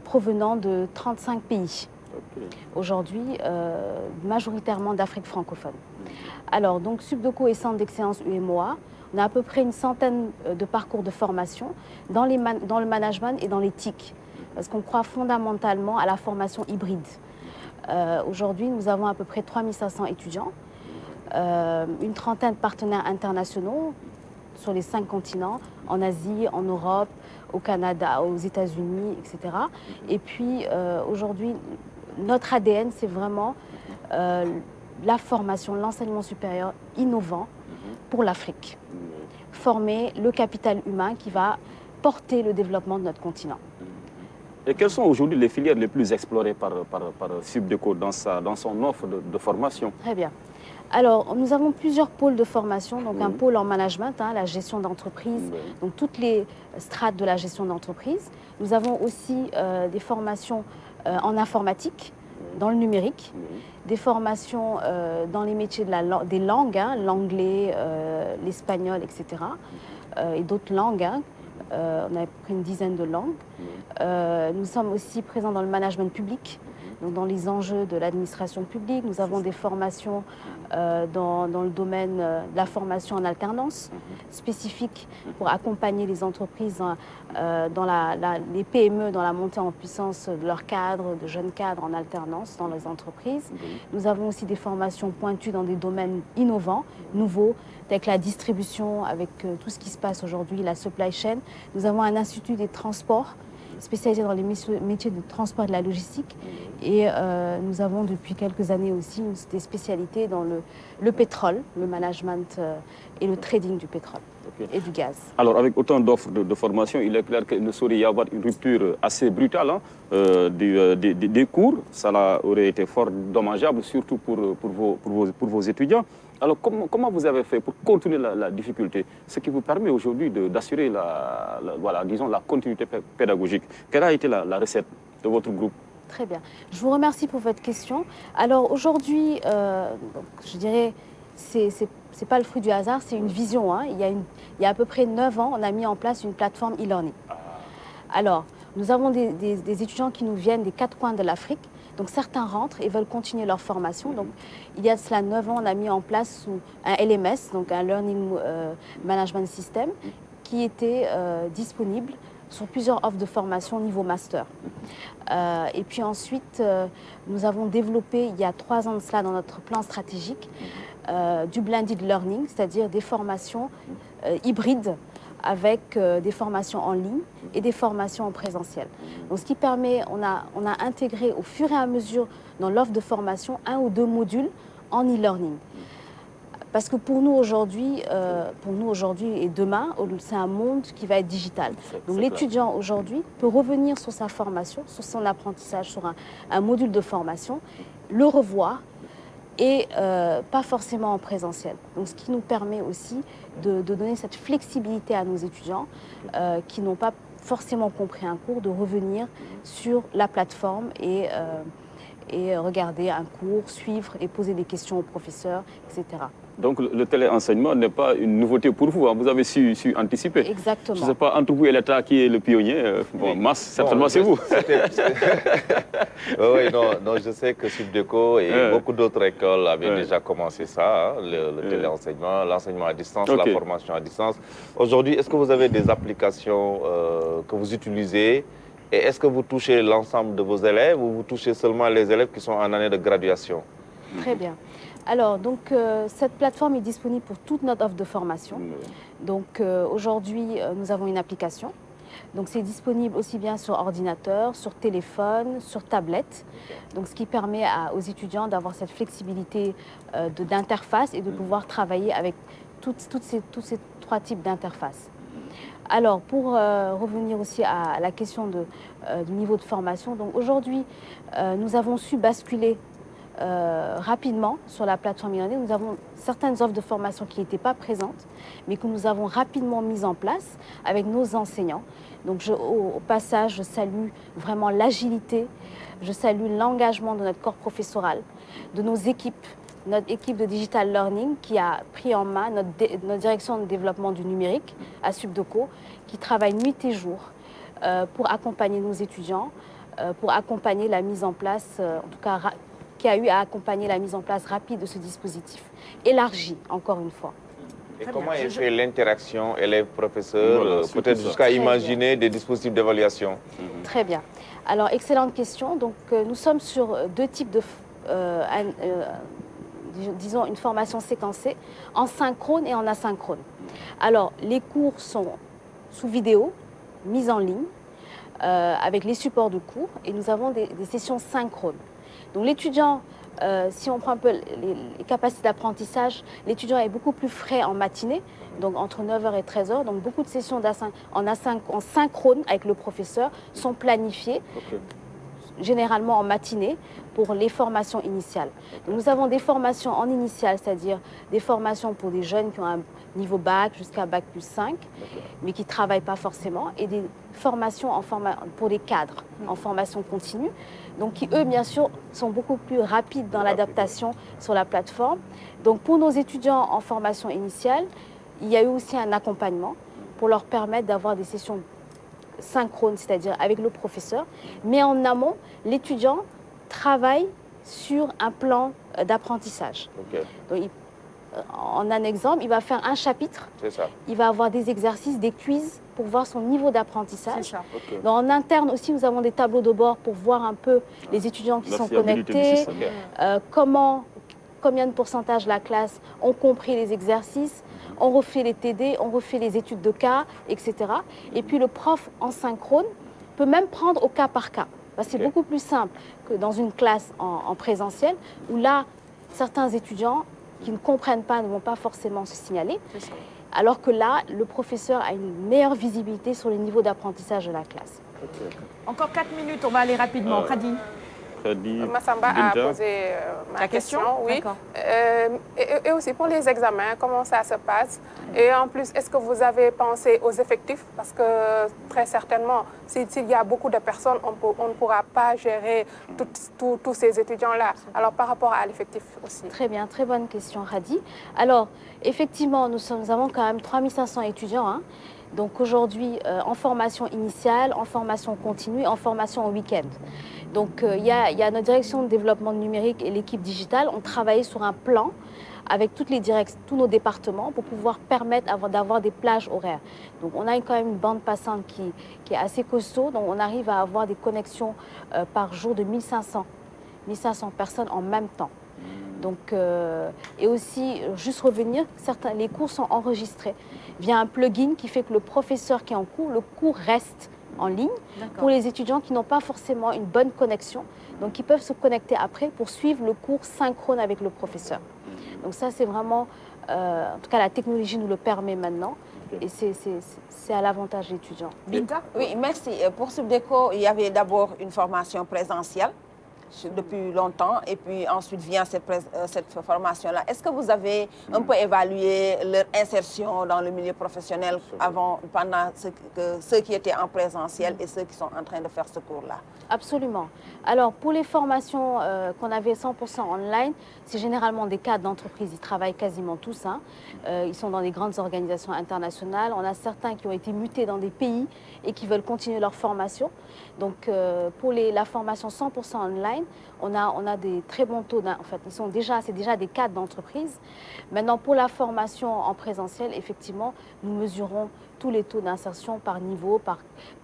provenant de 35 pays. Aujourd'hui, majoritairement d'Afrique francophone. Alors, donc, Subdeco et Centre d'excellence UMOA, on a à peu près une centaine de parcours de formation dans le management et dans l'éthique, parce qu'on croit fondamentalement à la formation hybride. Aujourd'hui, nous avons à peu près 3500 étudiants, une trentaine de partenaires internationaux sur les 5 continents, en Asie, en Europe, au Canada, aux États-Unis, etc. Et puis, aujourd'hui, notre ADN, c'est vraiment la formation, l'enseignement supérieur innovant pour l'Afrique. Former le capital humain qui va porter le développement de notre continent. Et quelles sont aujourd'hui les filières les plus explorées par Subdeco dans son offre de formation? Très bien. Alors, nous avons plusieurs pôles de formation, donc un pôle en management, la gestion d'entreprise, donc toutes les strates de la gestion d'entreprise. Nous avons aussi des formations en informatique, dans le numérique, des formations dans les métiers des langues, l'anglais, l'espagnol, etc. Et d'autres langues. On a à peu près une dizaine de langues. Nous sommes aussi présents dans le management public, donc dans les enjeux de l'administration publique. Nous avons des formations dans le domaine de la formation en alternance, spécifique pour accompagner les entreprises, les PME dans la montée en puissance de leurs cadres, de jeunes cadres en alternance dans les entreprises. Nous avons aussi des formations pointues dans des domaines innovants, nouveaux, avec la distribution, avec tout ce qui se passe aujourd'hui, la supply chain. Nous avons un institut des transports spécialisé dans les métiers de transport et de la logistique. Et nous avons depuis quelques années aussi des spécialités dans le pétrole, le management et le trading du pétrole et du gaz. Alors, avec autant d'offres de formation, il est clair qu'il ne saurait y avoir une rupture assez brutale des cours. Ça aurait été fort dommageable, surtout pour vos étudiants. Alors, comment vous avez fait pour contourner la difficulté, ce qui vous permet aujourd'hui d'assurer la continuité pédagogique? Quelle a été la recette de votre groupe? Très bien. Je vous remercie pour votre question. Alors, aujourd'hui, je dirais, c'est pas le fruit du hasard, c'est une vision. Il y a à peu près 9 ans, on a mis en place une plateforme e-learning. Alors, nous avons des étudiants qui nous viennent des 4 coins de l'Afrique. Donc certains rentrent et veulent continuer leur formation. Donc il y a cela 9 ans, on a mis en place un LMS, donc un Learning Management System, qui était disponible sur plusieurs offres de formation au niveau master. Et puis ensuite, nous avons développé, il y a 3 ans de cela dans notre plan stratégique, du blended learning, c'est-à-dire des formations hybrides avec des formations en ligne et des formations en présentiel. Donc, ce qui permet, on a intégré au fur et à mesure dans l'offre de formation 1 ou 2 modules en e-learning. Parce que pour nous aujourd'hui et demain, c'est un monde qui va être digital. Donc l'étudiant aujourd'hui peut revenir sur sa formation, sur son apprentissage, sur un module de formation, le revoir, et pas forcément en présentiel. Donc, ce qui nous permet aussi de donner cette flexibilité à nos étudiants qui n'ont pas forcément compris un cours, de revenir sur la plateforme et regarder un cours, suivre et poser des questions aux professeurs, etc. Donc le téléenseignement n'est pas une nouveauté pour vous, vous avez su anticiper. Exactement. Je ne sais pas, entre vous et l'État qui est le pionnier, Mas, certainement c'est vous. Oui, non, je sais que Subdeco et beaucoup d'autres écoles avaient déjà commencé ça, le téléenseignement, l'enseignement à distance, la formation à distance. Aujourd'hui, est-ce que vous avez des applications que vous utilisez et est-ce que vous touchez l'ensemble de vos élèves ou vous touchez seulement les élèves qui sont en année de graduation? Très bien. Alors, donc, cette plateforme est disponible pour toute notre offre de formation. Donc, aujourd'hui, nous avons une application. Donc, c'est disponible aussi bien sur ordinateur, sur téléphone, sur tablette. Donc, ce qui permet aux étudiants d'avoir cette flexibilité d'interface et de pouvoir travailler avec tous ces 3 types d'interfaces. Alors, pour revenir aussi à la question du niveau de formation, donc aujourd'hui, nous avons su basculer rapidement sur la plateforme e-learning. Nous avons certaines offres de formation qui n'étaient pas présentes, mais que nous avons rapidement mises en place avec nos enseignants. Donc au passage, je salue vraiment l'agilité, je salue l'engagement de notre corps professoral, de nos équipes notre équipe de Digital Learning qui a pris en main notre direction de développement du numérique à Subdeco, qui travaille nuit et jour pour accompagner nos étudiants, pour accompagner la mise en place, en tout cas, qui a eu à accompagner la mise en place rapide de ce dispositif, élargi, encore une fois. Et comment est fait l'interaction élève-professeur, peut-être jusqu'à imaginer des dispositifs d'évaluation? Très bien. Alors, excellente question. Donc, nous sommes sur deux types de, disons, une formation séquencée, en synchrone et en asynchrone. Alors, les cours sont sous vidéo, mis en ligne, avec les supports de cours, et nous avons des sessions synchrones. Donc, l'étudiant, si on prend un peu les capacités d'apprentissage, l'étudiant est beaucoup plus frais en matinée, donc entre 9h et 13h. Donc beaucoup de sessions en synchrone avec le professeur sont planifiées, généralement en matinée, pour les formations initiales. Donc, nous avons des formations en initiale, c'est-à-dire des formations pour des jeunes qui ont un niveau bac jusqu'à bac plus 5, mais qui ne travaillent pas forcément, et des formations pour les cadres en formation continue, donc qui, eux, bien sûr, sont beaucoup plus rapides dans l'adaptation sur la plateforme. Donc, pour nos étudiants en formation initiale, il y a eu aussi un accompagnement pour leur permettre d'avoir des sessions synchrones, c'est-à-dire avec le professeur. Mais en amont, l'étudiant travaille sur un plan d'apprentissage. Donc, en un exemple, il va faire un chapitre, il va avoir des exercices, des quiz pour voir son niveau d'apprentissage. Donc, en interne aussi, nous avons des tableaux de bord pour voir un peu les étudiants qui sont connectés, combien de pourcentage de la classe ont compris les exercices, on refait les TD, on refait les études de cas, etc. Et puis le prof en synchrone peut même prendre au cas par cas. C'est beaucoup plus simple que dans une classe en présentiel, où là, certains étudiants qui ne comprennent pas ne vont pas forcément se signaler. Alors que là, le professeur a une meilleure visibilité sur le niveau d'apprentissage de la classe. Encore 4 minutes, on va aller rapidement. Khady. Massamba a posé ma question. Oui. Et aussi pour les examens, comment ça se passe? Et en plus, est-ce que vous avez pensé aux effectifs? Parce que très certainement, s'il y a beaucoup de personnes, on ne pourra pas gérer tous ces étudiants-là. Alors par rapport à l'effectif aussi. Très bien, très bonne question, Khady. Alors, effectivement, nous avons quand même 3500 étudiants. Hein. Donc aujourd'hui, en formation initiale, en formation continue, en formation en week-end. Donc il y a notre direction de développement numérique et l'équipe digitale ont travaillé sur un plan avec tous nos départements pour pouvoir permettre d'avoir des plages horaires. Donc on a quand même une bande passante qui est assez costaud, donc on arrive à avoir des connexions par jour de 1500 personnes en même temps. Donc, et aussi, juste revenir, les cours sont enregistrés via un plugin qui fait que le professeur qui est en cours, le cours reste en ligne pour les étudiants qui n'ont pas forcément une bonne connexion. Donc, ils peuvent se connecter après pour suivre le cours synchrone avec le professeur. Donc ça, c'est vraiment, en tout cas, la technologie nous le permet maintenant. Et c'est à l'avantage des étudiants. Binta? Oui, merci. Pour Subdeco, il y avait d'abord une formation présentielle depuis longtemps, et puis ensuite vient cette formation-là. Est-ce que vous avez un peu évalué leur insertion dans le milieu professionnel pendant ceux qui étaient en présentiel et ceux qui sont en train de faire ce cours-là? Absolument. Alors, pour les formations qu'on avait 100% online, c'est généralement des cadres d'entreprise. Ils travaillent quasiment tous. Hein. Ils sont dans des grandes organisations internationales. On a certains qui ont été mutés dans des pays et qui veulent continuer leur formation. Donc, pour la formation 100% online, on a des très bons taux. En fait, c'est déjà des cadres d'entreprise. Maintenant, pour la formation en présentiel, effectivement, nous mesurons tous les taux d'insertion par niveau,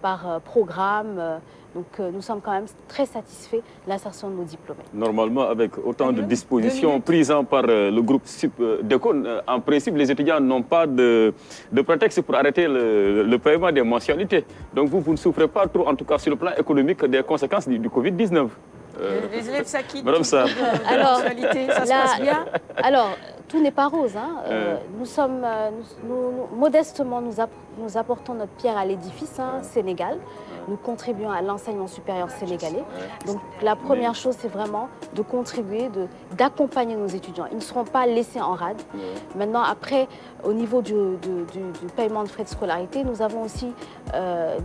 par programme. Donc, nous sommes quand même très satisfaits de l'insertion de nos diplômés. Normalement, avec autant de dispositions prises par le groupe Subdeco, en principe, les étudiants n'ont pas de prétexte pour arrêter le paiement des mensualités. Donc, vous ne souffrez pas trop, en tout cas sur le plan économique, des conséquences du Covid-19. Les élèves s'acquittent. Madame Sarr. Alors, ça se passe bien? Alors, tout n'est pas rose. Hein. Nous sommes, modestement, nous apportons notre pierre à l'édifice sénégal. Nous contribuons à l'enseignement supérieur sénégalais. Donc la première chose, c'est vraiment de contribuer, d'accompagner nos étudiants. Ils ne seront pas laissés en rade. Maintenant, après, au niveau du paiement de frais de scolarité, nous avons aussi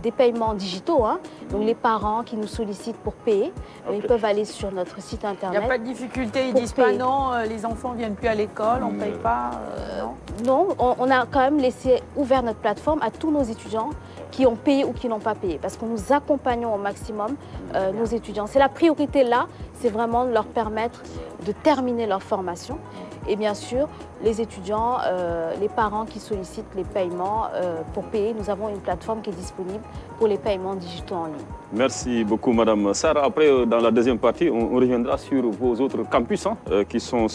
des paiements digitaux. Hein. Donc les parents qui nous sollicitent pour payer, ils peuvent aller sur notre site internet. Il n'y a pas de difficulté, ils ne disent pas non, les enfants ne viennent plus à l'école, on ne paye pas. Non, on a quand même laissé ouvert notre plateforme à tous nos étudiants qui ont payé ou qui n'ont pas payé, parce que nous accompagnons au maximum nos étudiants. C'est la priorité là, c'est vraiment de leur permettre de terminer leur formation. Et bien sûr, les étudiants, les parents qui sollicitent les paiements pour payer, nous avons une plateforme qui est disponible pour les paiements digitaux en ligne. Merci beaucoup, Madame Sarah. Après, dans la deuxième partie, on reviendra sur vos autres campus qui sont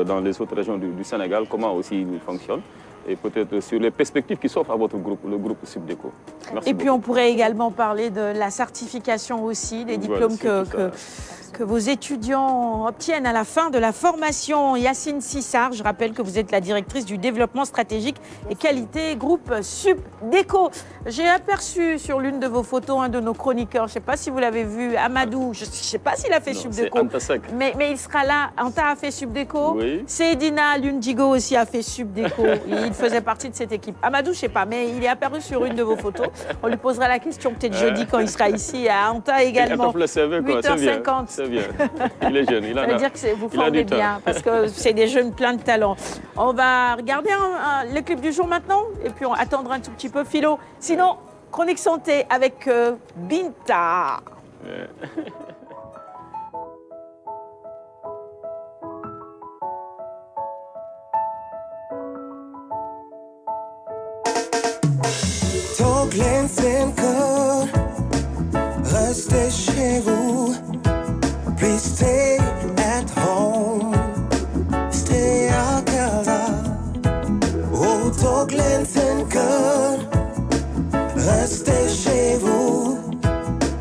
dans les autres régions du Sénégal, comment aussi ils fonctionnent. Et peut-être sur les perspectives qui s'offrent à votre groupe, le groupe Subdeco. Merci beaucoup. On pourrait également parler de la certification aussi, des diplômes que vos étudiants obtiennent à la fin de la formation. Yacine Sissar, je rappelle que vous êtes la directrice du développement stratégique et qualité groupe Subdeco. J'ai aperçu sur l'une de vos photos un de nos chroniqueurs, je ne sais pas si vous l'avez vu, Amadou, je ne sais pas s'il a fait Subdeco. Mais il sera là. Anta a fait Subdeco. Oui. Seydina Lundigo aussi a fait Subdeco. Il faisait partie de cette équipe. Amadou, je ne sais pas, mais il est apparu sur une de vos photos. On lui posera la question peut-être jeudi quand il sera ici. À Anta également. 8h50. C'est bien. Il est jeune. Ça veut dire que vous formez bien parce que c'est des jeunes pleins de talent. On va regarder le clip du jour maintenant et puis on attendra un tout petit peu Philo. Sinon, chronique santé avec Binta. Toog leen seen kër, restez chez vous. Please stay at home, stay à casa. Oh, toog leen seen kër, restez chez vous.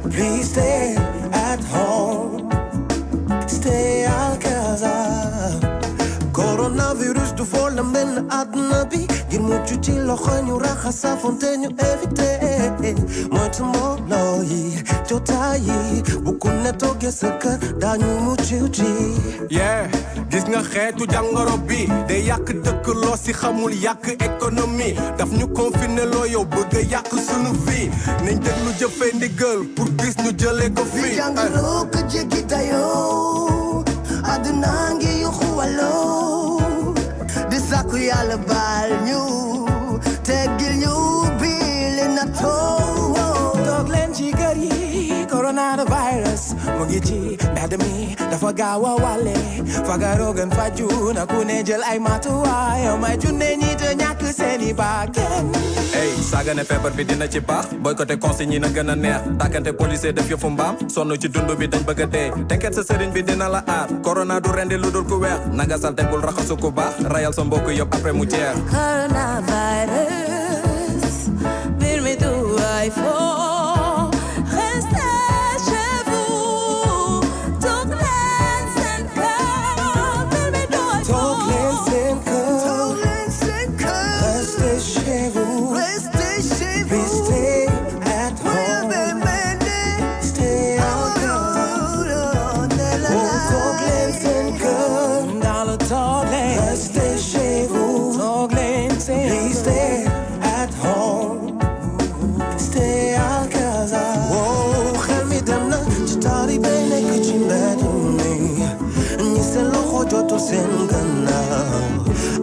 Please stay at home, stay à casa. Coronavirus du folam benn àdduna bi ngir mucc ci loxo ñu raxas saafonte ñu éviter moytu mbooloo yi jotaay yi bu ku ne toogee sa kër daañu mucc ci. Gis nga xeetu jàngoro bi day yàq dëkk loo si xamul yàq économie daf ñu confiné loo yow bëgg a yàq sunu vie nañ déglu jëfee ndigal pour bis ñu jëlee ko fii. jàngoro ko jéggi dayoo àdduna ngi yu xuwaloo di sàkku yàlla baal ñu teggil ñu bii li na toog leen ci kër yi coronavirus mu ngi ci mbedd mi dafa gaaw a wàlle fagaru gën faju na ku ne jël ay matuwaay may junne ñi te ñàkk seeni bakkan. Saagane feebar bi dina ci baax boycotté consigne yi na gën a neex tàkkante policier def yëfu mbaam sonn ci dund bi dañ bëgg a dee tekket sa sëriñ bi dina la aar corona du rendi lu dul ku weex nanga salte bul raxasu ku baax rayal sa mbokk yëpp après mu jeex. Coronavirus bir mi du ay fo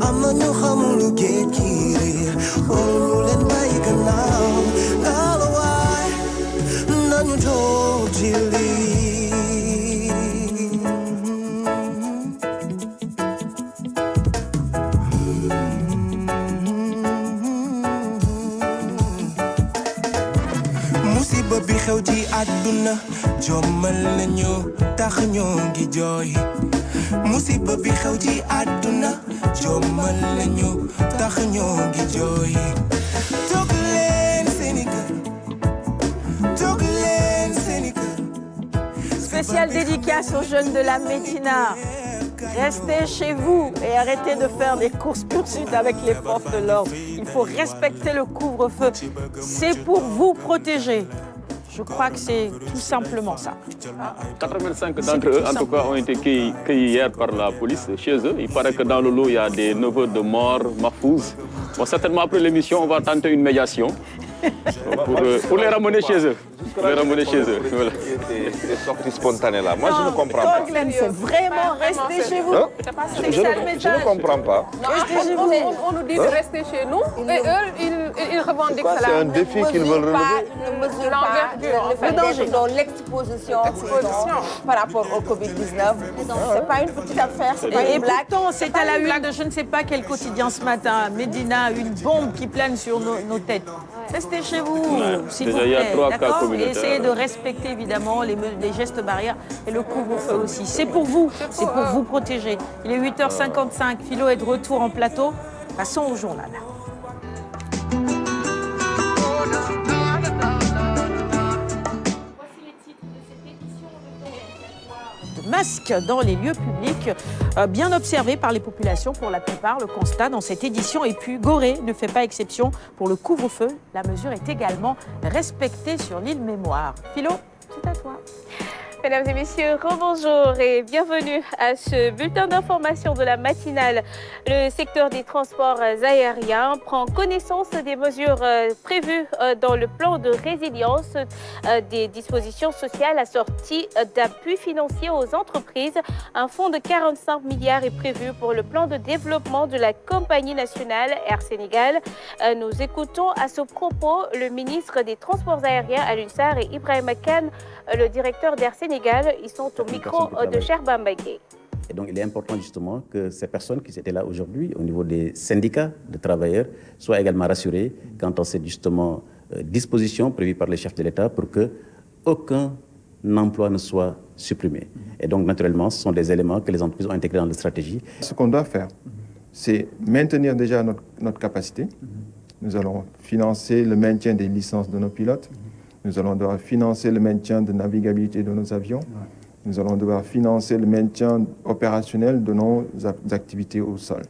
am na ñu xamul lu géej gi réer ñu leen bàyyi gannaaw ngala waay nañu toog ci lii. musiba bi xew ci àdduna jommal nañu tax ñoo ngi jooy musiba bi xew ci àdduna jommal nañu tax ñoo ngi jooy toog leen seeni kër toog leen seeni kër. Spéciale dédicace aux jeunes de la Médina Restez chez vous et arrêtez de faire des courses-poursuites avec les forces de l'ordre. Il faut respecter le couvre-feu. C'est pour vous protéger. Je crois que c'est tout simplement ça. 85 d'entre eux, en tout cas, ont été cueillis hier par la police chez eux. Il paraît que dans le lot, il y a des neveux de morts, Mahfouz. Bon, certainement, après l'émission, on va tenter une médiation pour les ramener chez eux. Pour les ramener chez eux. Voilà. Ces sorties spontanées là, moi je ne comprends pas. Glenn, c'est vraiment rester chez vous. Je ne comprends pas. On nous dit de rester chez nous et eux, ils revendiquent cela. C'est un défi qu'ils veulent relever. Ils ne mesurent pas le fait d'être dans l'exposition par rapport au Covid-19. C'est pas une petite affaire, c'est pas une blague. Et pourtant, c'est à la une de je ne sais pas quel quotidien ce matin. Médina, une bombe qui plane sur nos têtes. Restez chez vous, s'il vous plaît, d'accord ? Et essayez de respecter évidemment les gestes barrières et le couvre-feu aussi. C'est pour vous protéger. Il est 8h55, Philo est de retour en plateau. Passons au journal. Masques dans les lieux publics, bien observés par les populations pour la plupart, le constat dans cette édition. Et puis Gorée ne fait pas exception pour le couvre-feu. La mesure est également respectée sur l'île Mémoire. Philo, c'est à toi. Mesdames et messieurs, rebonjour et bienvenue à ce bulletin d'information de la matinale. Le secteur des transports aériens prend connaissance des mesures prévues dans le plan de résilience, des dispositions sociales assorties d'appui financier aux entreprises. Un fonds de 45 milliards est prévu pour le plan de développement de la compagnie nationale Air Sénégal. Nous écoutons à ce propos le ministre des Transports aériens Alioune Sarr et Ibrahima Kane, le directeur d'Air Sénégal. Ils sont au micro de Cher Bambaké. Et donc, il est important justement que ces personnes qui étaient là aujourd'hui, au niveau des syndicats de travailleurs, soient également rassurées quant à cette justement disposition prévue par les chefs de l'État pour que aucun emploi ne soit supprimé. Et donc, naturellement, ce sont des éléments que les entreprises ont intégrés dans la stratégie. Ce qu'on doit faire, c'est maintenir déjà notre capacité. Nous allons financer le maintien des licences de nos pilotes. Nous allons devoir financer le maintien de navigabilité de nos avions. Nous allons devoir financer le maintien opérationnel de nos activités au sol.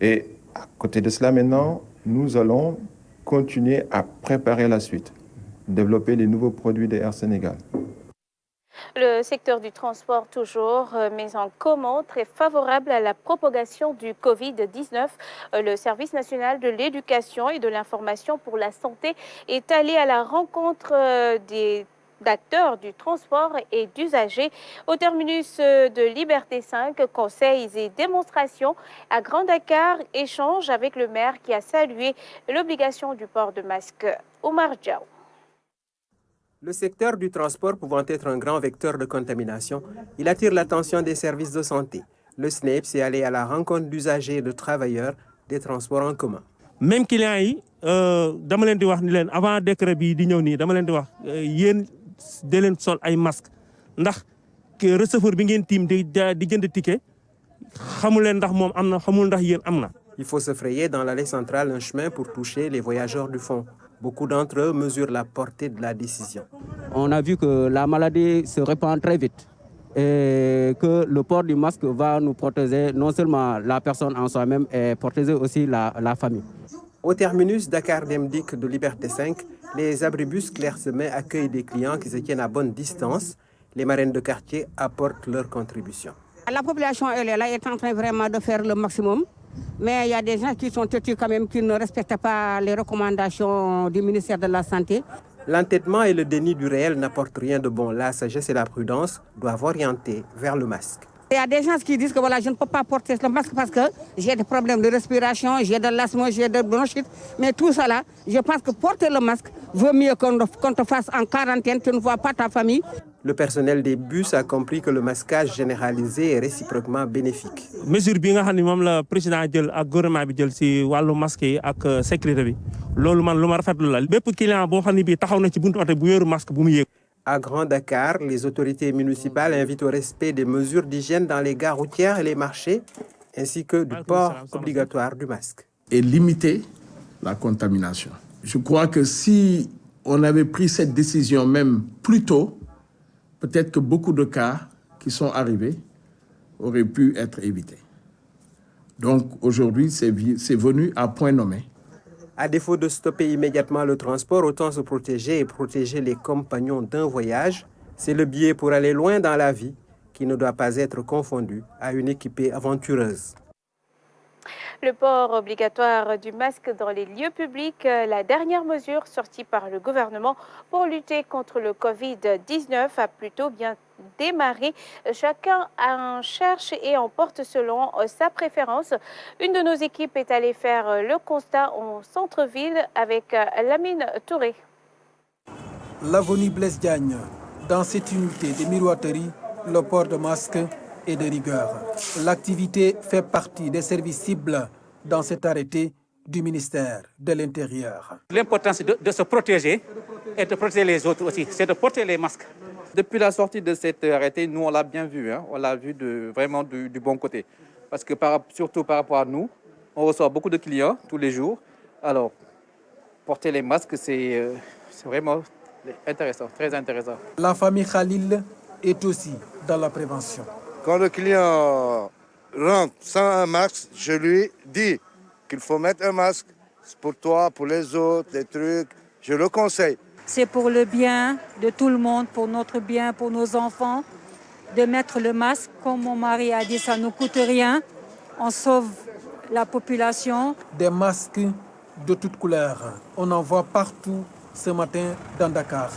Et à côté de cela, maintenant, nous allons continuer à préparer la suite, développer les nouveaux produits de Air Sénégal. Le secteur du transport toujours, mais en comment très favorable à la propagation du Covid-19. Le service national de l'éducation et de l'information pour la santé est allé à la rencontre d'acteurs du transport et d'usagers au terminus de Liberté 5, conseils et démonstrations à Grand Dakar, échange avec le maire qui a salué l'obligation du port de masque. Omar Diaw. Le secteur du transport pouvant être un grand vecteur de contamination, il attire l'attention des services de santé. Le SNEIP s'est allé à la rencontre d'usagers et de travailleurs des transports en commun. Même clients yi dama leen di wax ni leen avant décret bi di ñëw nii dama leen di wax yéen de leen sol ay masque ndax receveur bi ngeen tiim di jënd ticket xamul leen ndax moom am na xamul ndax yéen am na. Il faut se frayer dans l'allée centrale un chemin pour toucher les voyageurs du fond. Beaucoup d'entre eux mesurent la portée de la décision. On a vu que la maladie se répand très vite et que le port du masque va nous protéger non seulement la personne en soi-même, et protéger aussi la famille. Au terminus Dakar Demdik de Liberté 5, les abribus clairsemés accueillent des clients qui se tiennent à bonne distance. Les marraines de quartier apportent leur contribution. La population, elle est là, elle est en train vraiment de faire le maximum. Mais il y a des gens qui sont têtus quand même, qui ne respectent pas les recommandations du ministère de la Santé. L'entêtement et le déni du réel n'apportent rien de bon. La sagesse et la prudence doivent orienter vers le masque. Il y a des gens qui disent que voilà, je ne peux pas porter le masque parce que j'ai des problèmes de respiration, j'ai de l'asthme, j'ai de bronchite. Mais tout ça là, je pense que porter le masque vaut mieux qu'on te fasse en quarantaine, tu ne vois pas ta famille. Le personnel des bus a compris que le masquage généralisé est réciproquement bénéfique. Mesure bi nga xamni mom la président jël ak gouvernement bi jël ci walu masque yi ak sécurité bi lolu man luma rafetlu la bépp client bo xamni bi taxaw na ci buntu auto bu wéru masque bu mu yéeg. À Grand Dakar, les autorités municipales invitent au respect des mesures d'hygiène dans les gares routières et les marchés, ainsi que du port obligatoire du masque. Et limiter la contamination. Je crois que si on avait pris cette décision même plus tôt, peut-être que beaucoup de cas qui sont arrivés aurait pu être évité. Donc aujourd'hui, c'est venu à point nommé. À défaut de stopper immédiatement le transport, autant se protéger et protéger les compagnons d'un voyage. C'est le biais pour aller loin dans la vie qui ne doit pas être confondu à une équipée aventureuse. Le port obligatoire du masque dans les lieux publics, la dernière mesure sortie par le gouvernement pour lutter contre le Covid-19 a plutôt bien démarré. Chacun en cherche et en porte selon sa préférence. Une de nos équipes est allée faire le constat au centre-ville avec Lamine Touré. L'avenue Blaise Diagne, dans cette unité de miroiterie, le port de masque et de rigueur. L'activité fait partie des services cibles dans cet arrêté du ministère de l'Intérieur. L'important, c'est de se protéger et de protéger les autres aussi, c'est de porter les masques. Depuis la sortie de cet arrêté, nous, on l'a bien vu, on l'a vu vraiment du bon côté. Parce que surtout par rapport à nous, on reçoit beaucoup de clients tous les jours. Alors, porter les masques, c'est vraiment intéressant, très intéressant. La famille Khalil est aussi dans la prévention. Quand le client rentre sans un masque, je lui dis qu'il faut mettre un masque. C'est pour toi, pour les autres, les trucs. Je le conseille. C'est pour le bien de tout le monde, pour notre bien, pour nos enfants, de mettre le masque. Comme mon mari a dit, ça ne coûte rien. On sauve la population. Des masques de toutes couleurs. On en voit partout ce matin dans Dakar.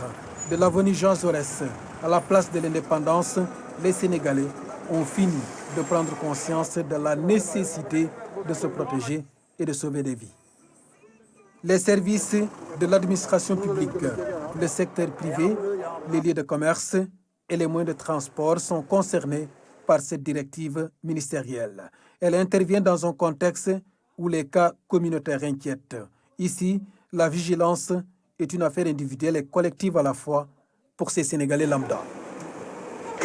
De l'avenue Jean Jaurès à la place de l'Indépendance, les Sénégalais ont fini de prendre conscience de la nécessité de se protéger et de sauver des vies. Les services de l'administration publique, le secteur privé, les lieux de commerce et les moyens de transport sont concernés par cette directive ministérielle. Elle intervient dans un contexte où les cas communautaires inquiètent. Ici, la vigilance est une affaire individuelle et collective à la fois pour ces Sénégalais lambda.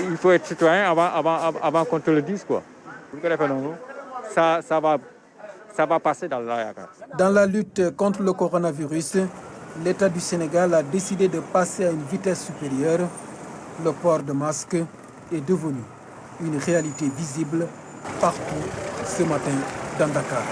Il faut être citoyen avant qu'on te le dise, quoi. Ça va passer dans la... Dans la lutte contre le coronavirus, l'État du Sénégal a décidé de passer à une vitesse supérieure. Le port de masque est devenu une réalité visible partout ce matin dans Dakar.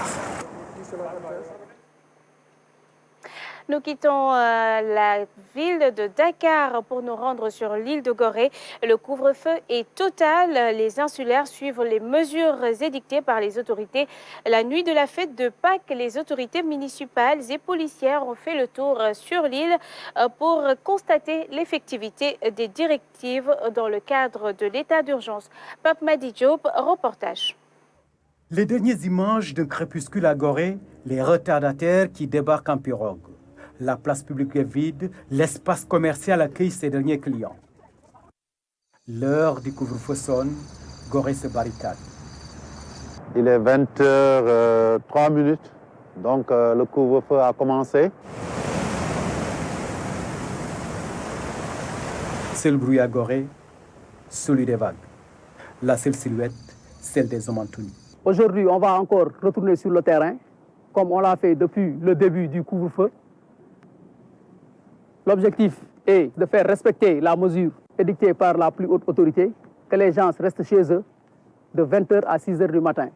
Nous quittons la ville de Dakar pour nous rendre sur l'île de Gorée. Le couvre-feu est total. Les insulaires suivent les mesures édictées par les autorités. La nuit de la fête de Pâques, les autorités municipales et policières ont fait le tour sur l'île pour constater l'effectivité des directives dans le cadre de l'état d'urgence. Pape Madi Diop, reportage. Les dernières images d'un crépuscule à Gorée, les retardataires qui débarquent en pirogue. La place publique est vide, l'espace commercial accueille ses derniers clients. L'heure du couvre-feu sonne, Gorée se barricade. Il est 20h03, donc le couvre-feu a commencé. Seul bruit à Gorée, celui des vagues. La seule silhouette, celle des hommes en tenue. Aujourd'hui, on va encore retourner sur le terrain, comme on l'a fait depuis le début du couvre-feu. L'objectif est de faire respecter la mesure édictée par la plus haute autorité, que les gens restent chez eux de 20h à 6h du matin.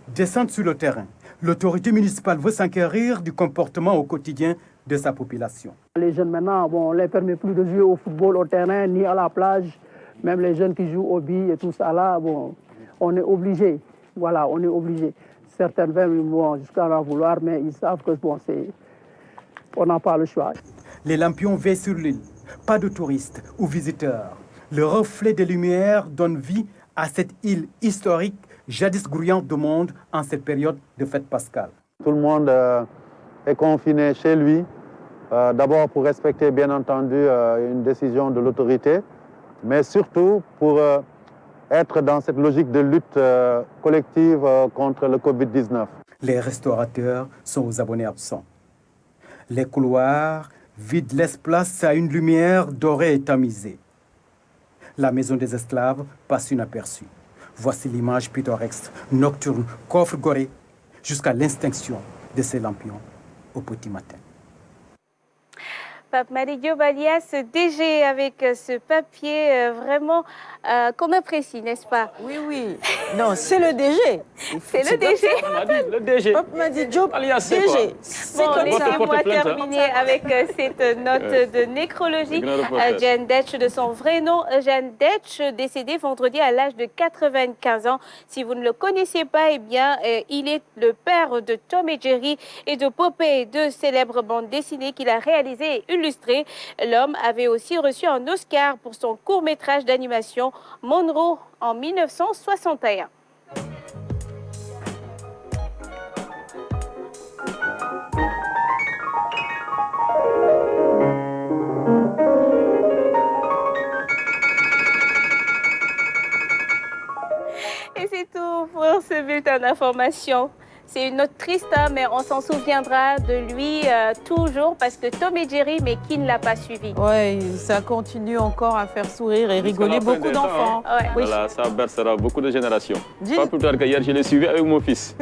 Descendre sur le terrain, l'autorité municipale veut s'enquérir du comportement au quotidien de sa population. Les jeunes maintenant, on ne les permet plus de jouer au football au terrain, ni à la plage. Même les jeunes qui jouent au billes et tout ça là, on est obligé. Voilà, on est obligé. Certains vont jusqu'à en vouloir, mais ils savent que on n'a pas le choix. Les lampions veillent sur l'île. Pas de touristes ou visiteurs. Le reflet des lumières donne vie à cette île historique, jadis grouillante de monde en cette période de fête pascale. Tout le monde est confiné chez lui, d'abord pour respecter bien entendu une décision de l'autorité, mais surtout pour être dans cette logique de lutte collective contre le Covid-19. Les restaurateurs sont aux abonnés absents. Les couloirs vides laissent place à une lumière dorée et tamisée. La maison des esclaves passe inaperçue. Voici l'image pittoresque, nocturne, qu'offre Gorée jusqu'à l'extinction de ces lampions au petit matin. Pape Madi Diop alias DG avec ce papier vraiment qu'on apprécie, n'est-ce pas? Oui, oui. Non, c'est le DG. C'est le DG. Le DG. Pape Madi Diop alias DG. Bon, laissez-moi terminer avec cette note de nécrologie. Eugène Detsch, de son vrai nom, Eugène Detsch, décédé vendredi à l'âge de 95 ans. Si vous ne le connaissiez pas, eh bien, il est le père de Tom et Jerry et de Popeye, deux célèbres bandes dessinées qu'il a réalisées et illustrées. L'homme avait aussi reçu un Oscar pour son court-métrage d'animation Monroe en 1961. Et c'est tout pour ce bulletin d'information. C'est une note triste, hein, mais on s'en souviendra de lui toujours parce que Tom et Jerry, mais qui ne l'a pas suivi? Oui, ça continue encore à faire sourire et rigoler beaucoup d'enfants. Hein. Oui. Voilà, ça bercera beaucoup de générations. Pas plus tard qu'hier, je l'ai suivi avec mon fils.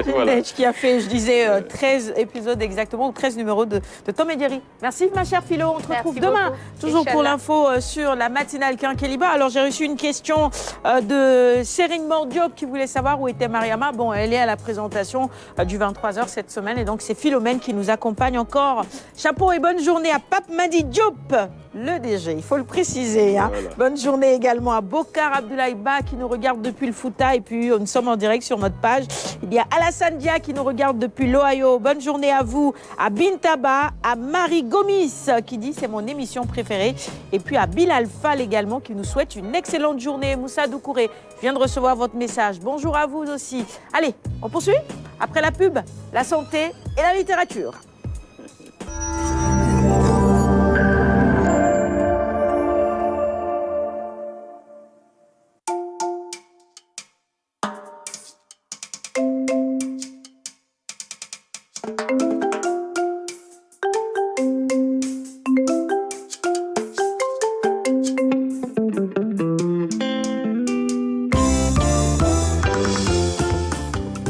Voilà. Qui a fait, je disais, 13 épisodes exactement, ou 13 numéros de Tom et Jerry. Merci ma chère Philo, on te retrouve demain, toujours pour l'info sur la matinale Quinqueliba. Alors j'ai reçu une question de Sérine Mordiop qui voulait savoir où était Mariama. Bon, elle est à la présentation du 23h cette semaine et donc c'est Philomène qui nous accompagne encore. Chapeau et bonne journée à Pape Madi Diop, le DG, il faut le préciser. Hein. Voilà. Bonne journée également à Bokar Abdoulaye Ba qui nous regarde depuis le Fouta et puis nous sommes en direct sur notre page. Il y a Alassane Dia qui nous regarde depuis l'Ohio. Bonne journée à vous, à Bintaba, à Marie Gomis qui dit c'est mon émission préférée et puis à Bilal Fall également qui nous souhaite une excellente journée. Moussa Doucouré, je viens de recevoir votre message. Bonjour à vous aussi. Allez, on poursuit? Après la pub, la santé et la littérature.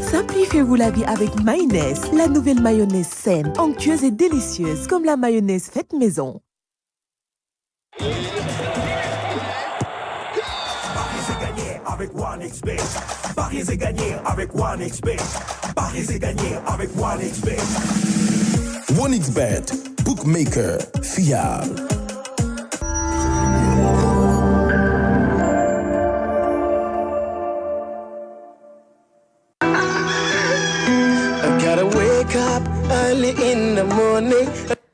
Simplifiez-vous la vie avec Mayonnaise, la nouvelle mayonnaise saine, onctueuse et délicieuse comme la mayonnaise faite maison. Paris est gagné avec OneXBet. Paris est gagné avec OneXBet. Paris est gagné avec OneXBet. OneXBet, bookmaker fiable.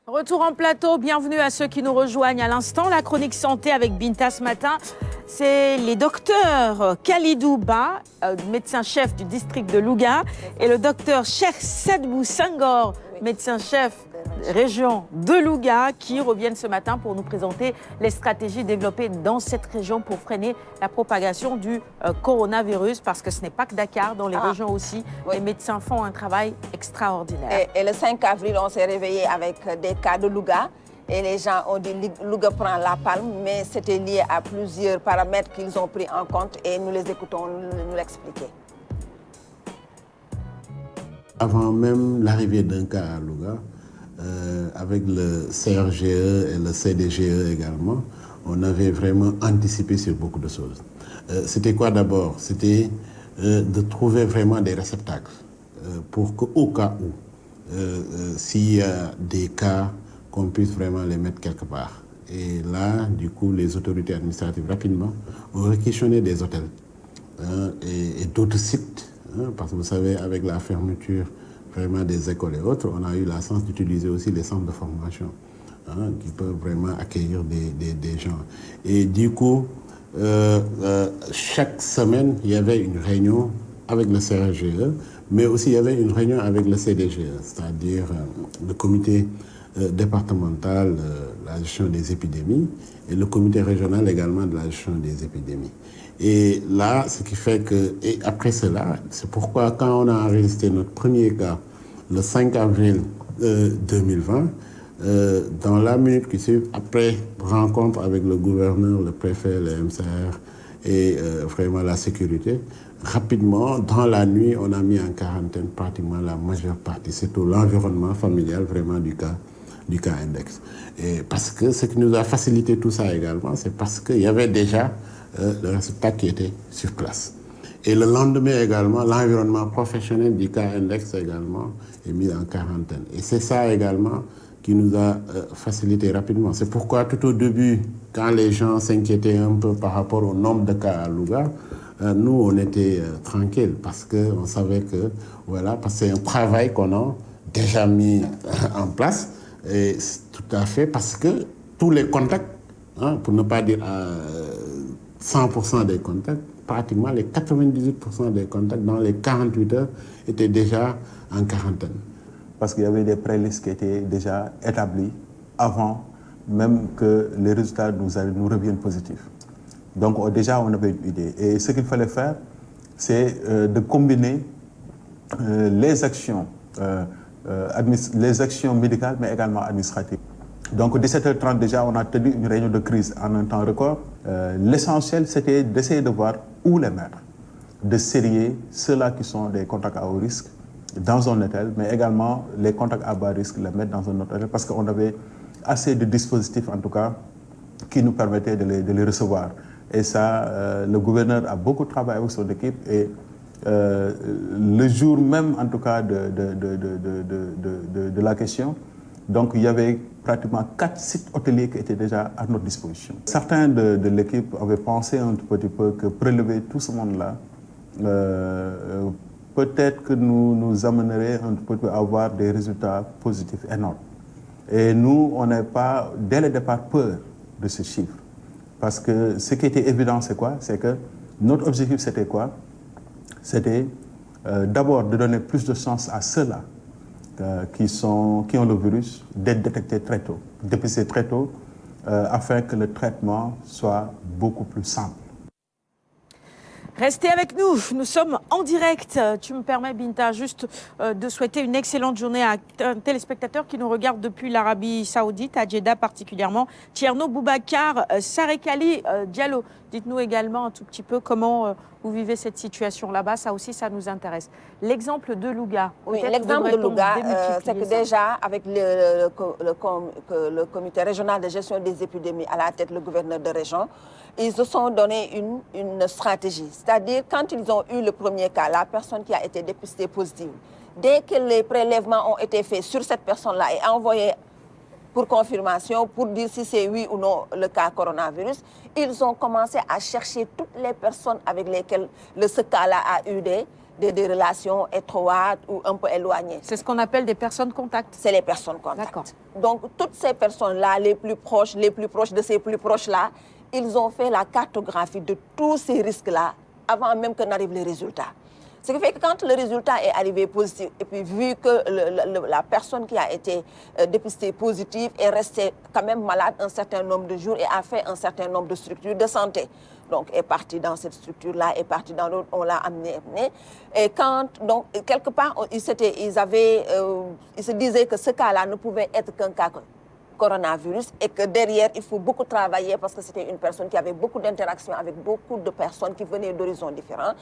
Retour en plateau, bienvenue à ceux qui nous rejoignent à l'instant. La chronique santé avec Binta ce matin, c'est les docteurs Khalidou Ba, médecin-chef du district de Louga, et le docteur Cheikh Sadbou Senghor, médecin-chef région de Louga, qui reviennent ce matin pour nous présenter les stratégies développées dans cette région pour freiner la propagation du coronavirus, parce que ce n'est pas que Dakar, dans les régions aussi, les médecins font un travail extraordinaire. Et le 5 avril, on s'est réveillé avec des cas de Louga. Et les gens ont dit Louga prend la palme, mais c'était lié à plusieurs paramètres qu'ils ont pris en compte et nous les écoutons nous l'expliquer. Avant même l'arrivée d'un cas à Louga, avec le CRGE et le CDGE également, on avait vraiment anticipé sur beaucoup de choses. C'était quoi d'abord? C'était de trouver vraiment des réceptacles pour qu'au cas où, s'il y a des cas, qu'on puisse vraiment les mettre quelque part. Et là, du coup, les autorités administratives rapidement ont réquisitionné des hôtels et d'autres sites, parce que vous savez, avec la fermeture vraiment des écoles et autres, on a eu la chance d'utiliser aussi les centres de formation qui peuvent vraiment accueillir des gens. Et du coup, chaque semaine, il y avait une réunion avec le CRGE, mais aussi il y avait une réunion avec le CDGE, c'est-à-dire le comité départemental de la gestion des épidémies et le comité régional également de la gestion des épidémies. Et là, ce qui fait que, et après cela, c'est pourquoi quand on a enregistré notre premier cas le 5 avril 2020, dans la minute qui suit, après rencontre avec le gouverneur, le préfet, le MCR et vraiment la sécurité, rapidement, dans la nuit, on a mis en quarantaine pratiquement la majeure partie, surtout l'environnement familial vraiment du cas du cas index. Et parce que ce qui nous a facilité tout ça également, c'est parce qu'il y avait déjà le résultat qui était sur place. Et le lendemain également, l'environnement professionnel du cas index également est mis en quarantaine. Et c'est ça également qui nous a facilité rapidement. C'est pourquoi tout au début, quand les gens s'inquiétaient un peu par rapport au nombre de cas à Louga, nous, on était tranquilles parce qu'on savait que, voilà, parce que c'est un travail qu'on a déjà mis en place, et tout à fait parce que tous les contacts, hein, pour ne pas dire 100% des contacts, pratiquement les 98% des contacts dans les 48 heures étaient déjà en quarantaine. Parce qu'il y avait des prélistes qui étaient déjà établis avant même que les résultats nous reviennent positifs. Donc déjà, on avait une idée. Et ce qu'il fallait faire, c'est de combiner les actions médicales, mais également administratives. Donc, 17h30 déjà, on a tenu une réunion de crise en un temps record. L'essentiel, c'était d'essayer de voir où les mettre, de sérier ceux-là qui sont des contacts à haut risque dans un hôtel, mais également les contacts à bas risque, les mettre dans un autre hôtel, parce qu'on avait assez de dispositifs, en tout cas, qui nous permettaient de les recevoir. Et ça, le gouverneur a beaucoup travaillé avec son équipe, et le jour même, en tout cas, de la question, donc il y avait pratiquement 4 sites hôteliers qui étaient déjà à notre disposition. Certains de l'équipe avaient pensé un tout petit peu que prélever tout ce monde-là, peut-être que nous amènerait un tout petit peu à avoir des résultats positifs énormes. Et nous, on n'a pas, dès le départ, peur de ce chiffre. Parce que ce qui était évident, c'est quoi? C'est que notre objectif, c'était quoi? C'était d'abord de donner plus de chance à ceux-là qui ont le virus, d'être détectés très tôt, dépistés très tôt, afin que le traitement soit beaucoup plus simple. Restez avec nous, nous sommes en direct. Tu me permets, Binta, juste de souhaiter une excellente journée à un téléspectateur qui nous regarde depuis l'Arabie Saoudite, à Jeddah particulièrement, Tierno Boubacar Sarekali Diallo. Dites-nous également un tout petit peu comment vous vivez cette situation là-bas, ça aussi, ça nous intéresse. L'exemple de Louga. Oui, l'exemple de Louga, c'est que déjà, avec le comité régional de gestion des épidémies à la tête, le gouverneur de région, ils se sont donné une stratégie. C'est-à-dire, quand ils ont eu le premier cas, la personne qui a été dépistée positive, dès que les prélèvements ont été faits sur cette personne-là et envoyés pour confirmation, pour dire si c'est oui ou non le cas coronavirus, ils ont commencé à chercher toutes les personnes avec lesquelles ce cas-là a eu des relations étroites ou un peu éloignées. C'est ce qu'on appelle des personnes contacts. C'est les personnes contacts. Donc, toutes ces personnes-là, les plus proches de ces plus proches-là, ils ont fait la cartographie de tous ces risques-là avant même que n'arrivent les résultats. Ce qui fait que quand le résultat est arrivé positif, et puis vu que la personne qui a été dépistée positive est restée quand même malade un certain nombre de jours et a fait un certain nombre de structures de santé. Donc, est parti dans cette structure-là, est parti dans l'autre, on l'a amené. Et quand, donc, quelque part, ils se disaient que ce cas-là ne pouvait être qu'un cas coronavirus et que derrière, il faut beaucoup travailler parce que c'était une personne qui avait beaucoup d'interactions avec beaucoup de personnes qui venaient d'horizons différents.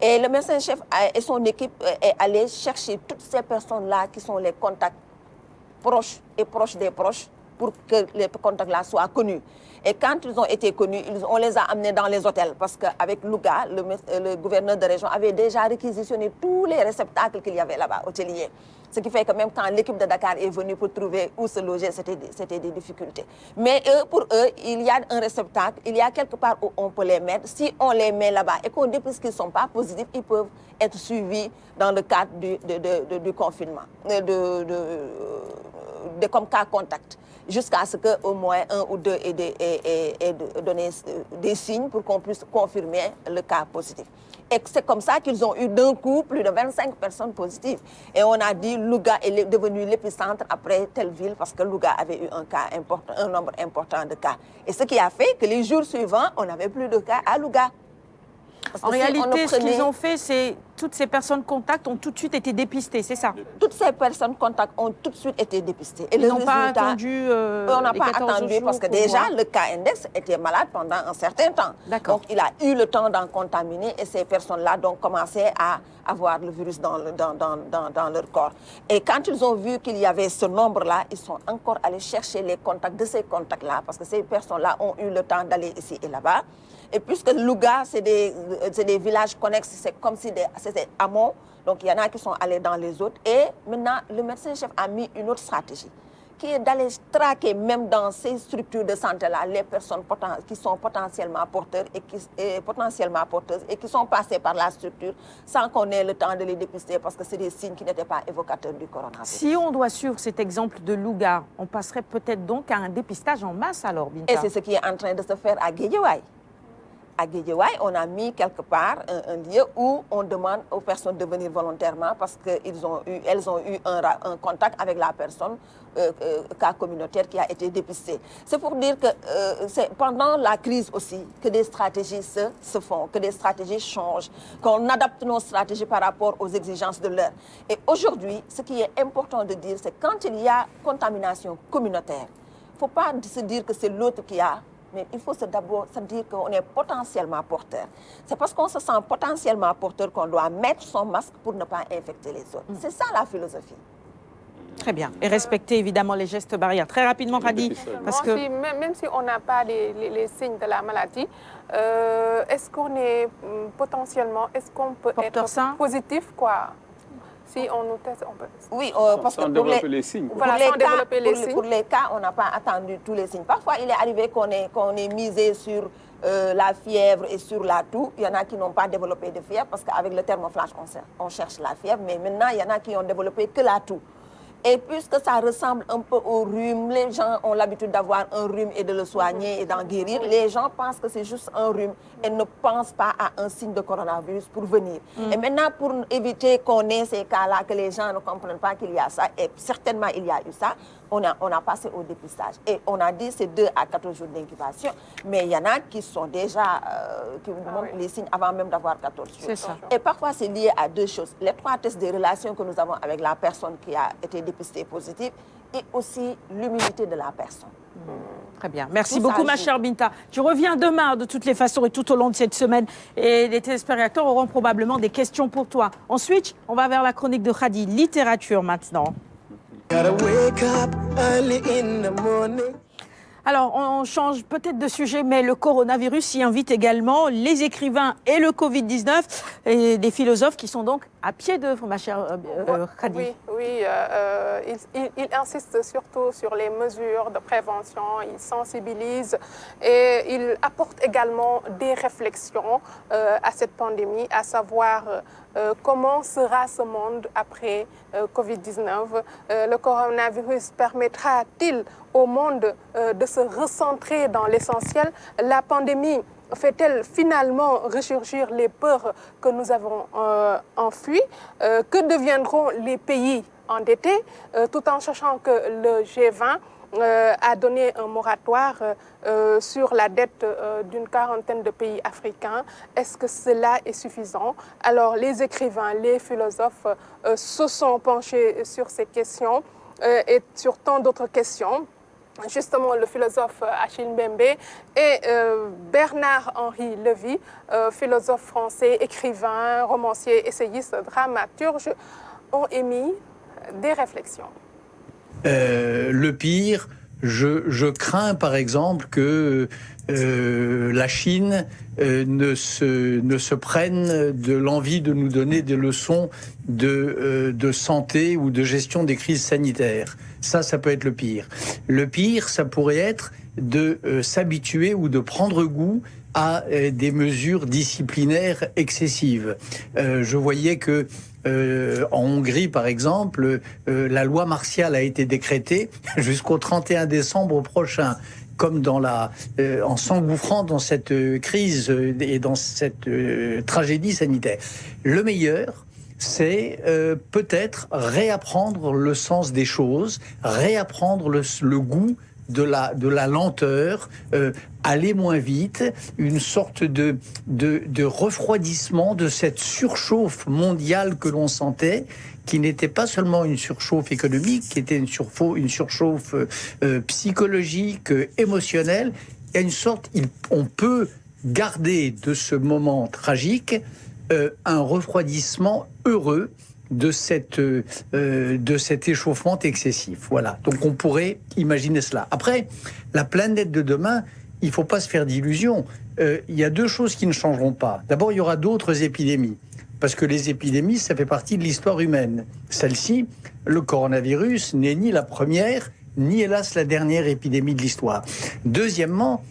Et le médecin-chef et son équipe est allé chercher toutes ces personnes-là qui sont les contacts proches et proches des proches pour que les contacts-là soient connus. Et quand ils ont été connus, on les a amenés dans les hôtels parce qu'avec Louga, le gouverneur de région avait déjà réquisitionné tous les réceptacles qu'il y avait là-bas, hôteliers. Ce qui fait que même quand l'équipe de Dakar est venue pour trouver où se loger, c'était des difficultés. Mais pour eux, il y a un réceptacle, il y a quelque part où on peut les mettre. Si on les met là-bas et qu'on dépiste qu'ils ne sont pas positifs, ils peuvent être suivis dans le cadre du confinement, comme cas contact, jusqu'à ce qu'au moins un ou deux aient donné des signes pour qu'on puisse confirmer le cas positif. Et c'est comme ça qu'ils ont eu d'un coup plus de 25 personnes positives. Et on a dit Louga est devenu l'épicentre après telle ville parce que Louga avait eu un nombre important de cas. Et ce qui a fait que les jours suivants, on n'avait plus de cas à Louga. En réalité, ce qu'ils ont fait, c'est toutes ces personnes contacts ont tout de suite été dépistées, c'est ça? Toutes ces personnes contacts ont tout de suite été dépistées. Et ils n'ont pas attendu on n'a pas attendu parce que déjà, le cas index était malade pendant un certain temps. Donc, il a eu le temps d'en contaminer et ces personnes-là donc commençaient à avoir le virus dans leur corps. Et quand ils ont vu qu'il y avait ce nombre-là, ils sont encore allés chercher les contacts de ces contacts-là parce que ces personnes-là ont eu le temps d'aller ici et là-bas. Et puisque Louga, c'est des villages connexes, c'est comme si c'était amont, donc il y en a qui sont allés dans les autres. Et maintenant, le médecin-chef a mis une autre stratégie, qui est d'aller traquer même dans ces structures de santé-là les personnes qui sont potentiellement porteurs et qui sont passées par la structure sans qu'on ait le temps de les dépister parce que c'est des signes qui n'étaient pas évocateurs du coronavirus. Si on doit suivre cet exemple de Louga, on passerait peut-être donc à un dépistage en masse alors, Binta? Et c'est ce qui est en train de se faire à Guédiawaye. À Guédiawaye, on a mis quelque part un lieu où on demande aux personnes de venir volontairement parce qu'elles ont eu un contact avec la personne cas communautaire qui a été dépistée. C'est pour dire que c'est pendant la crise aussi que des stratégies se font, que des stratégies changent, qu'on adapte nos stratégies par rapport aux exigences de l'heure. Et aujourd'hui, ce qui est important de dire, c'est quand il y a contamination communautaire, il ne faut pas se dire que c'est l'autre qui a, mais il faut d'abord se dire qu'on est potentiellement porteur. C'est parce qu'on se sent potentiellement porteur qu'on doit mettre son masque pour ne pas infecter les autres. C'est ça la philosophie. Très bien. Et respecter évidemment les gestes barrières. Très rapidement, Khady. Parce que... Même si on n'a pas les signes de la maladie, est-ce qu'on est potentiellement, est-ce qu'on peut être positif, quoi? Si on nous teste, on peut... Oui, parce que pour les signes. Pour les cas, on n'a pas attendu tous les signes. Parfois, il est arrivé qu'on ait misé sur la fièvre et sur la toux. Il y en a qui n'ont pas développé de fièvre parce qu'avec le thermoflash, on cherche la fièvre. Mais maintenant, il y en a qui ont développé que la toux. Et puisque ça ressemble un peu au rhume, les gens ont l'habitude d'avoir un rhume et de le soigner et d'en guérir. Les gens pensent que c'est juste un rhume et ne pensent pas à un signe de coronavirus pour venir. Et maintenant, pour éviter qu'on ait ces cas-là, que les gens ne comprennent pas qu'il y a ça, et certainement il y a eu ça, on a passé au dépistage. Et on a dit c'est 2 à 14 jours d'incubation, mais il y en a qui sont déjà, qui montrent les signes avant même d'avoir 14 jours. C'est ça. Et parfois, c'est lié à 2 choses. Les 3 tests de relations que nous avons avec la personne qui a été dépistée positive et aussi l'immunité de la personne. Très bien. Merci beaucoup, ma chère Binta. Tu reviens demain, de toutes les façons, et tout au long de cette semaine. Et les téléspectateurs auront probablement des questions pour toi. Ensuite, on va vers la chronique de Khady, littérature maintenant. Alors, on change peut-être de sujet, mais le coronavirus y invite également les écrivains et le Covid-19 et des philosophes qui sont donc à pied d'œuvre, ma chère Khady. Oui, il insiste surtout sur les mesures de prévention, il sensibilise et il apporte également des réflexions à cette pandémie, à savoir comment sera ce monde après Covid-19. Le coronavirus permettra-t-il au monde de se recentrer dans l'essentiel? La pandémie fait-elle finalement ressurgir les peurs que nous avons enfuies? Que deviendront les pays endettés, tout en sachant que le G20 a donné un moratoire sur la dette d'une quarantaine de pays africains. Est-ce que cela est suffisant? Alors les écrivains, les philosophes se sont penchés sur ces questions et sur tant d'autres questions. Justement, le philosophe Achille Mbembe et Bernard-Henri Lévy, philosophe français, écrivain, romancier, essayiste, dramaturge, ont émis des réflexions. Le pire, je crains par exemple que la Chine ne se prenne de l'envie de nous donner des leçons de santé ou de gestion des crises sanitaires. Ça peut être le pire. Le pire, ça pourrait être de s'habituer ou de prendre goût à des mesures disciplinaires excessives. Je voyais que en Hongrie, par exemple, la loi martiale a été décrétée jusqu'au 31 décembre prochain, comme en s'engouffrant dans cette crise et dans cette tragédie sanitaire. Le meilleur, c'est peut-être réapprendre le sens des choses, réapprendre le goût de la lenteur, aller moins vite, une sorte de refroidissement de cette surchauffe mondiale que l'on sentait, qui n'était pas seulement une surchauffe économique, qui était une surchauffe psychologique, émotionnelle. Il y a une sorte, on peut garder de ce moment tragique un refroidissement heureux de cet échauffement excessif. Voilà. Donc on pourrait imaginer cela. Après, la planète de demain, il ne faut pas se faire d'illusions. Il y a deux choses qui ne changeront pas. D'abord, il y aura d'autres épidémies. Parce que les épidémies, ça fait partie de l'histoire humaine. Celle-ci, le coronavirus, n'est ni la première, ni hélas la dernière épidémie de l'histoire. Deuxièmement,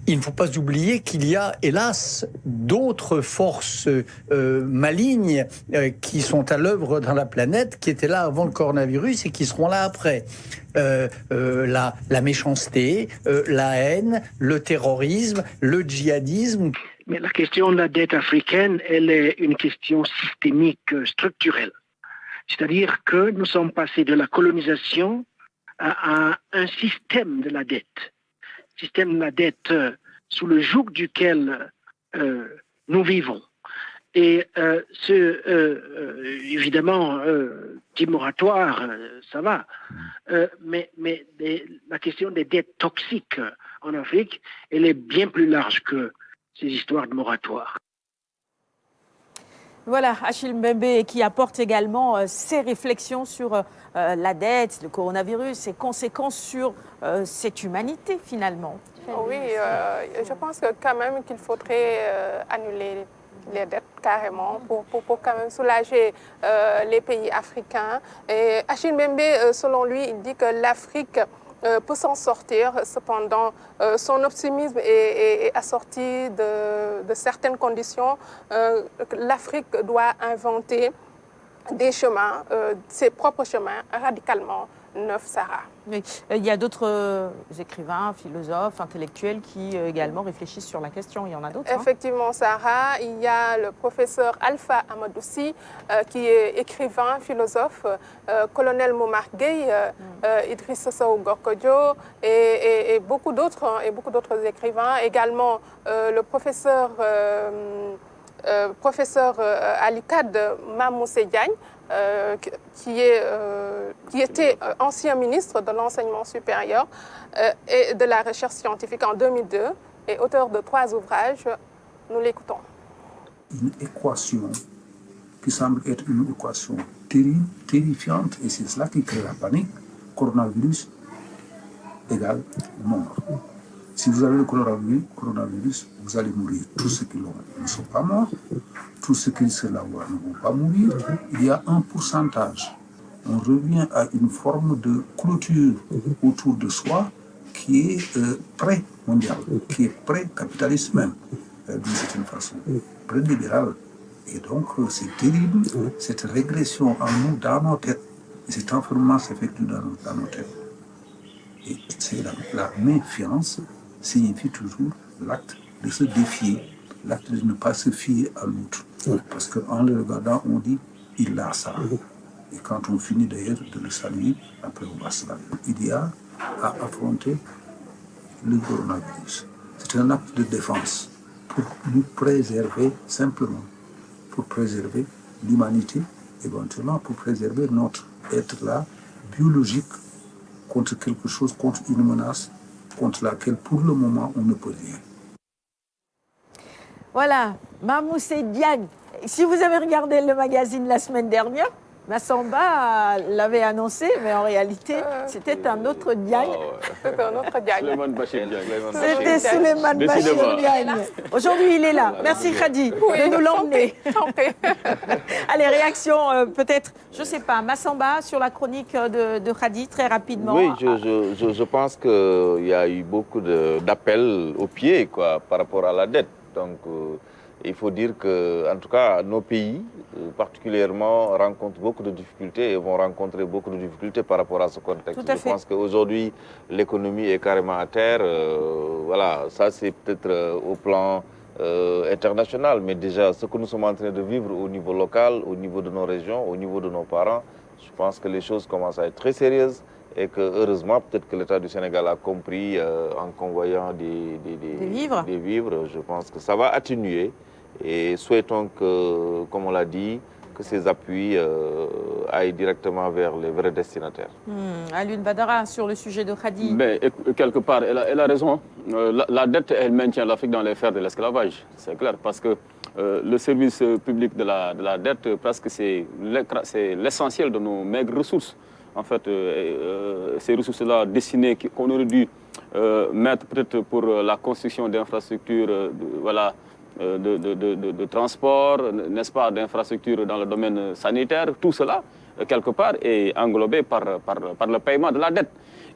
il ne faut pas oublier qu'il y a, hélas, d'autres forces malignes qui sont à l'œuvre dans la planète, qui étaient là avant le coronavirus et qui seront là après. La méchanceté, la haine, le terrorisme, le djihadisme. Mais la question de la dette africaine, elle est une question systémique, structurelle. C'est-à-dire que nous sommes passés de la colonisation à un système de la dette. Système de la dette sous le joug duquel nous vivons. Et évidemment, petit moratoire, ça va. Mais la question des dettes toxiques en Afrique, elle est bien plus large que ces histoires de moratoire. Voilà, Achille Mbembe qui apporte également ses réflexions sur la dette, le coronavirus, ses conséquences sur cette humanité finalement. Oui, je pense que quand même qu'il faudrait annuler les dettes carrément pour quand même soulager les pays africains. Et Achille Mbembe, selon lui, il dit que l'Afrique peut s'en sortir. Cependant, son optimisme est assorti de certaines conditions. L'Afrique doit inventer des chemins, ses propres chemins, radicalement neufs, Sarah. Oui. Il y a d'autres écrivains, philosophes, intellectuels qui également réfléchissent sur la question. Il y en a d'autres. Effectivement, Sarah. Il y a le professeur Alpha Amadoussi, qui est écrivain, philosophe, colonel Momar Gueye, Idrissa Sow Gorkodjo et beaucoup d'autres écrivains. Également le professeur Alikad Mamoussé Diagne, qui était ancien ministre de l'enseignement supérieur et de la recherche scientifique en 2002 et auteur de 3 ouvrages. Nous l'écoutons. Une équation qui semble être une équation terrible, terrifiante, et c'est cela qui crée la panique. Coronavirus égale mort. Si vous avez le coronavirus, vous allez mourir. Tous ceux qui l'ont ne sont pas morts. Tous ceux qui se l'avoir ne vont pas mourir. Il y a un pourcentage. On revient à une forme de clôture autour de soi qui est pré-mondial, qui est pré-capitaliste même, d'une certaine façon, pré-libéral. Et donc, c'est terrible, cette régression en nous, dans nos têtes. Et cet enfermement s'effectue dans nos têtes. Et c'est la méfiance signifie toujours l'acte de se défier, l'acte de ne pas se fier à l'autre. Parce qu'en le regardant, on dit « il a ça ». Et quand on finit d'ailleurs de le saluer, après on va se laver. Il y a à affronter le coronavirus. C'est un acte de défense pour nous préserver simplement, pour préserver l'humanité, éventuellement pour préserver notre être-là biologique contre quelque chose, contre une menace contre laquelle, pour le moment, on ne peut rien. Voilà, Mamoussé Diagne. Si vous avez regardé le magazine la semaine dernière, Massamba l'avait annoncé, mais en réalité, c'était un autre Diagne. C'était un autre Diagne. C'était Souleymane Bachir Diagne. Aujourd'hui, il est là. Merci Khadi de nous l'emmener. Allez, réaction peut-être, je ne sais pas, Massamba sur la chronique de Khadi, très rapidement. Oui, je pense qu'il y a eu beaucoup d'appels au pied par rapport à la dette. Donc, il faut dire que, en tout cas, nos pays, particulièrement, rencontrent beaucoup de difficultés et vont rencontrer beaucoup de difficultés par rapport à ce contexte. Je pense qu'aujourd'hui, l'économie est carrément à terre. Voilà, ça c'est peut-être au plan international, mais déjà, ce que nous sommes en train de vivre au niveau local, au niveau de nos régions, au niveau de nos parents, Je pense que les choses commencent à être très sérieuses et que heureusement, peut-être que l'État du Sénégal a compris en convoyant des vivres. Je pense que ça va atténuer et souhaitons que, comme on l'a dit, que ces appuis aillent directement vers les vrais destinataires. Alioune Badara, sur le sujet de Khady. Mais, quelque part, elle a raison. La dette, elle maintient l'Afrique dans les fers de l'esclavage, c'est clair, parce que le service public de la dette, presque c'est l'essentiel de nos maigres ressources. En fait, ces ressources-là destinées qu'on aurait dû mettre peut-être pour la construction d'infrastructures, voilà, de transport, n'est-ce pas, d'infrastructures dans le domaine sanitaire, tout cela, quelque part, est englobé par le paiement de la dette.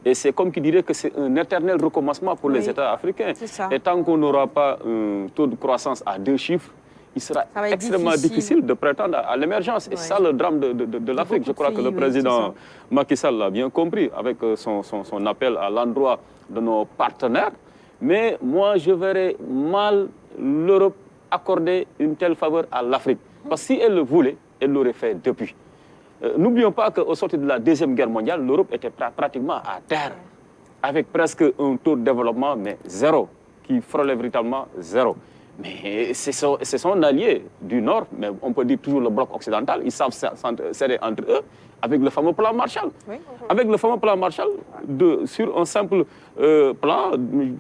Et c'est comme qui dirait que c'est un éternel recommencement pour les États africains. Et tant qu'on n'aura pas un taux de croissance à 2 chiffres, il sera extrêmement difficile de prétendre à l'émergence. Et c'est ça le drame de l'Afrique. Je crois que le président Macky Sall l'a bien compris avec son appel à l'endroit de nos partenaires. Mais moi, je verrais mal l'Europe accorder une telle faveur à l'Afrique. Parce que si elle le voulait, elle l'aurait fait depuis. N'oublions pas qu'au sortir de la Deuxième Guerre mondiale, l'Europe était pratiquement à terre, avec presque un taux de développement, mais zéro, qui frôlait véritablement zéro. Mais c'est son allié du Nord, mais on peut dire toujours le bloc occidental, ils savent s'aider entre eux, avec le fameux plan Marshall. Avec le fameux plan Marshall, sur un simple plan,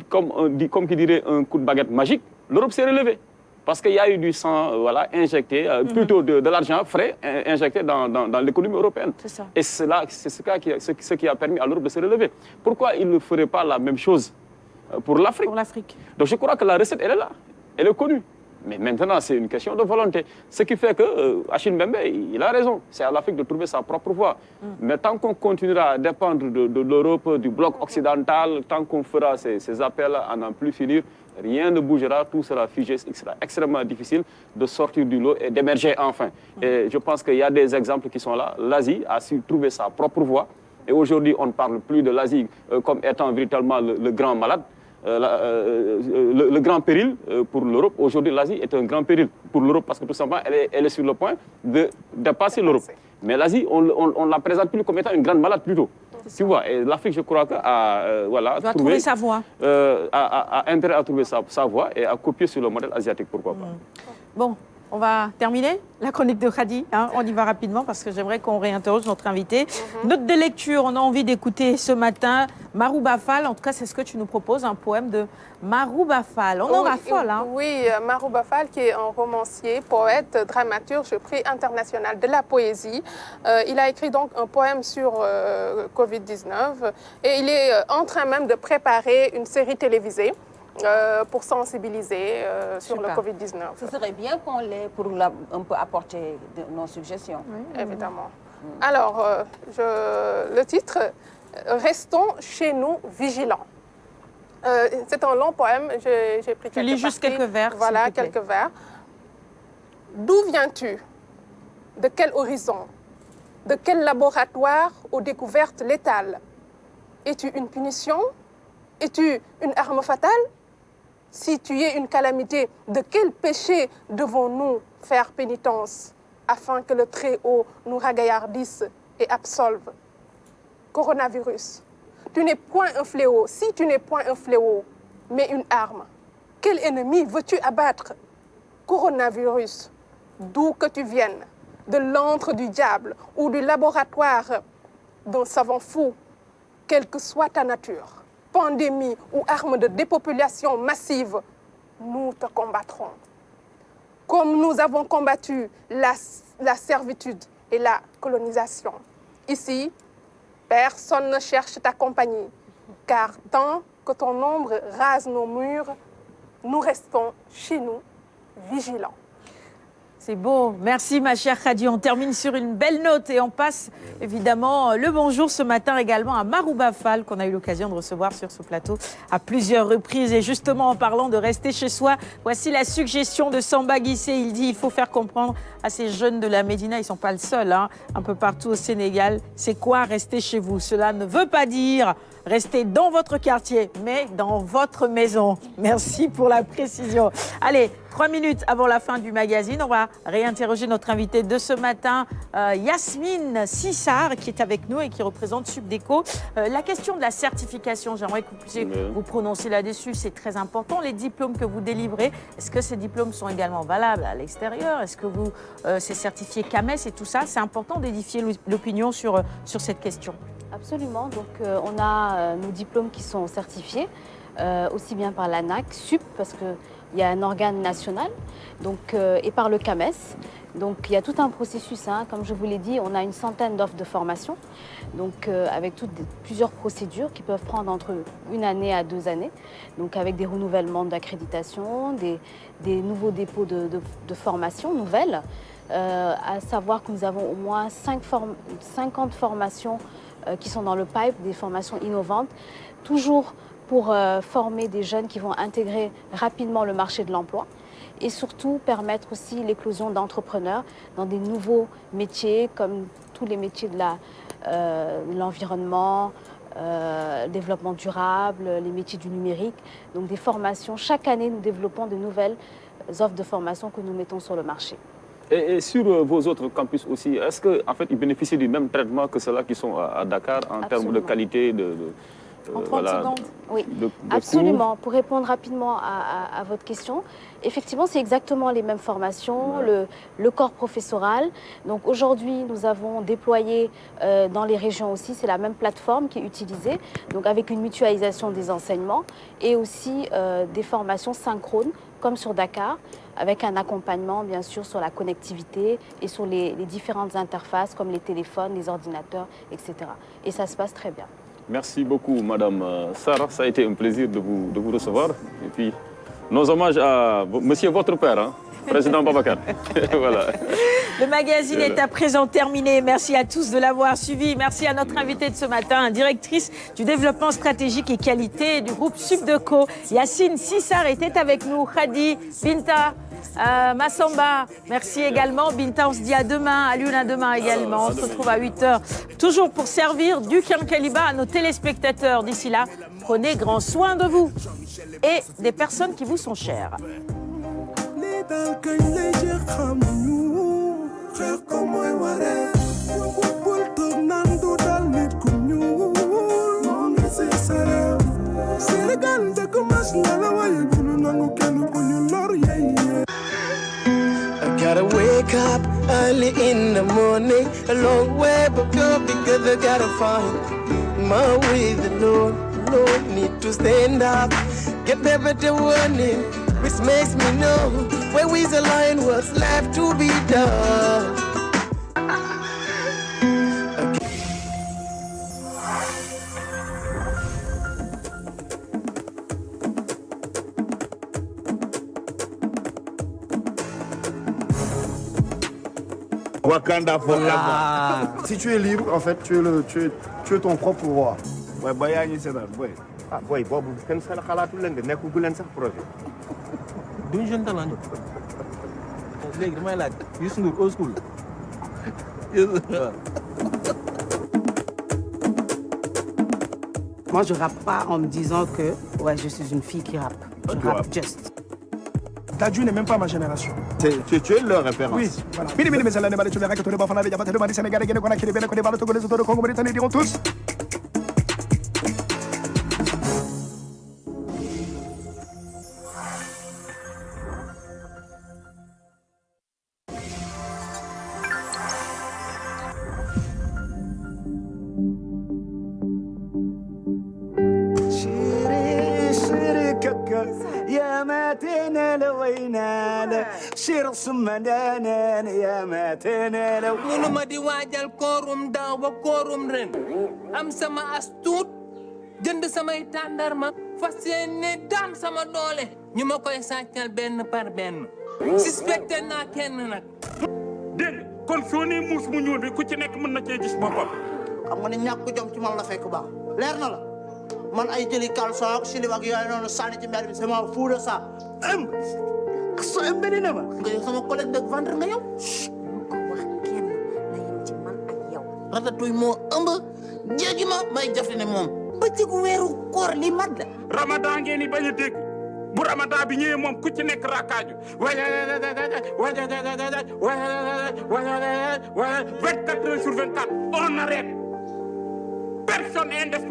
comme qui dirait un coup de baguette magique, l'Europe s'est relevée. Parce qu'il y a eu du sang injecté, plutôt de l'argent frais injecté dans l'économie européenne. Et c'est ce qui a permis à l'Europe de se relever. Pourquoi il ne ferait pas la même chose pour l'Afrique? Donc je crois que la recette, elle est là. Elle est connue. Mais maintenant, c'est une question de volonté. Ce qui fait que Achille Mbembe, il a raison. C'est à l'Afrique de trouver sa propre voie. Mais tant qu'on continuera à dépendre de l'Europe, du bloc occidental, tant qu'on fera ces appels à n'en plus finir, rien ne bougera, tout sera figé. Il sera extrêmement difficile de sortir du lot et d'émerger enfin. Et je pense qu'il y a des exemples qui sont là. L'Asie a su trouver sa propre voie. Et aujourd'hui, on ne parle plus de l'Asie comme étant véritablement le grand malade. Le grand péril pour l'Europe. Aujourd'hui, l'Asie est un grand péril pour l'Europe parce que tout simplement, elle est sur le point de dépasser l'Europe. Mais l'Asie, on ne la présente plus comme étant une grande malade plutôt. Tu vois, et l'Afrique, je crois, doit trouver sa voie. A intérêt à trouver sa voie et à copier sur le modèle asiatique, pourquoi pas. Bon. On va terminer la chronique de Khady. On y va rapidement parce que j'aimerais qu'on réinterroge notre invité. Note de lecture, on a envie d'écouter ce matin Marouba Fall. En tout cas, c'est ce que tu nous proposes, un poème de Marouba Fall. On en raffole. Oui, Marouba Fall, qui est un romancier, poète, dramaturge, prix international de la poésie. Il a écrit donc un poème sur Covid-19 et il est en train même de préparer une série télévisée pour sensibiliser sur le Covid-19. Ce serait bien qu'on l'ait pour un peu apporter nos suggestions. Oui, évidemment. Alors, le titre, Restons chez nous vigilants. C'est un long poème, j'ai pris quelques parties. Tu lis juste quelques vers. Voilà, quelques vers. D'où viens-tu? De quel horizon? De quel laboratoire aux découvertes létales? Es-tu une punition? Es-tu une arme fatale? Si tu es une calamité, de quel péché devons-nous faire pénitence afin que le Très-Haut nous ragaillardisse et absolve? Coronavirus, tu n'es point un fléau. Si tu n'es point un fléau, mais une arme, quel ennemi veux-tu abattre? Coronavirus, d'où que tu viennes, de l'antre du diable ou du laboratoire d'un savant fou, quelle que soit ta nature, pandémie ou arme de dépopulation massive, nous te combattrons. Comme nous avons combattu la servitude et la colonisation. Ici, personne ne cherche ta compagnie, car tant que ton ombre rase nos murs, nous restons chez nous, vigilants. C'est beau. Merci ma chère Khady. On termine sur une belle note et on passe évidemment le bonjour ce matin également à Marouba Fall qu'on a eu l'occasion de recevoir sur ce plateau à plusieurs reprises. Et justement en parlant de rester chez soi, voici la suggestion de Samba Guissé. Il dit il faut faire comprendre à ces jeunes de la Médina, ils ne sont pas le seul, un peu partout au Sénégal, c'est quoi rester chez vous? Cela ne veut pas dire rester dans votre quartier, mais dans votre maison. Merci pour la précision. Allez, 3 minutes avant la fin du magazine, on va réinterroger notre invité de ce matin, Yasmine Sissar, qui est avec nous et qui représente Subdeco. La question de la certification, j'aimerais que vous puissiez vous prononcer là-dessus, c'est très important. Les diplômes que vous délivrez, est-ce que ces diplômes sont également valables à l'extérieur? Est-ce que c'est certifié CAMES et tout ça? C'est important d'édifier l'opinion sur cette question. Absolument. Donc, on a nos diplômes qui sont certifiés, aussi bien par l'ANAC, SUP, parce qu'il y a un organe national, donc, et par le CAMES. Donc, il y a tout un processus. Comme je vous l'ai dit, on a une centaine d'offres de formation, donc, avec plusieurs procédures qui peuvent prendre entre 1 année à 2 années, donc avec des renouvellements d'accréditation, des nouveaux dépôts de formation nouvelles. À savoir que nous avons au moins 50 formations qui sont dans le pipe, des formations innovantes, toujours pour former des jeunes qui vont intégrer rapidement le marché de l'emploi et surtout permettre aussi l'éclosion d'entrepreneurs dans des nouveaux métiers comme tous les métiers de l'environnement, développement durable, les métiers du numérique. Donc des formations. Chaque année, nous développons de nouvelles offres de formation que nous mettons sur le marché. Et sur vos autres campus aussi, est-ce qu'en fait, ils bénéficient du même traitement que ceux-là qui sont à Dakar en termes de qualité En 30 secondes. Oui, absolument. Cours. Pour répondre rapidement à votre question, effectivement, c'est exactement les mêmes formations, le corps professoral. Donc aujourd'hui, nous avons déployé dans les régions aussi, c'est la même plateforme qui est utilisée, donc avec une mutualisation des enseignements et aussi des formations synchrones, comme sur Dakar, avec un accompagnement, bien sûr, sur la connectivité et sur les différentes interfaces, comme les téléphones, les ordinateurs, etc. Et ça se passe très bien. Merci beaucoup, Madame Sarah. Ça a été un plaisir de vous recevoir. Et puis, nos hommages à Monsieur votre père, Président Babacar. Voilà. Le magazine est à présent terminé. Merci à tous de l'avoir suivi. Merci à notre invitée de ce matin, directrice du développement stratégique et qualité du groupe Subdeco. Yasmine Sissar était avec nous. Khadi, Binta, Massamba, merci également. Binta, on se dit à demain, à l'une à demain également. On se retrouve à 8h, toujours pour servir du Kiankaliba à nos téléspectateurs. D'ici là, prenez grand soin de vous et des personnes qui vous sont chères. Gotta wake up early in the morning, a long way, but go because I gotta find my way. The Lord need to stand up, get the better warning, which makes me know where is the line, what's left to be done. Wakanda forever. Si tu es libre, en fait, tu es ton propre roi. Ouais, bah yaa ngi seetaan boy. Ah boy, boobu kenn sa xalaatul leen de nekku leen sax projet. duñu jeune talent ñu. léegi damay laaj Youssou Ndour old school. Moi, je rappe pas en me disant que ouais, je suis une fille qui rappe. Je rappe just. Dadju n'est même pas ma génération. Tu es leur référence. Oui, voilà. Mais ça l'année, tu verras que tous les Bafana, les Yabaté, les Sénégalais, les Conakry, les Bénin, les Togo, les Autos, les Congo, les diront tous. يا ماتنا لوينا شير سمدانا يا ماتنا لو munu ma di waajal koorum daaw ba koorum ren am sama astuut jënd samay tàndarma fas yéene daan sama doole ñu ma koy sàccal benn par benn suspecté naa kenn nag dégg kon soo nee muus mu ñuul bi ku ci nekk mën na cee gis boppam xam nga ne ñàkk jom ci man la fekk baax leer na la man ay jëli kalson ak silib ak yooyu noonu sànni ci mbedd bi c'est ma fou de ça ëmb so ëmbali na ma nga yow sama collègue de vendre nga yow ko wax kenn na yem ci man ak yow Ratatouille moo ëmb jéggi ma may jafte ne moom bëccëgu weeru koor li mat la ramadan ngeen ni bañ a dégg bu ramadan bi ñëwee moom ku ci nekk rakkaaju 24 heures sur 24 on arrête personne n'est indispensable.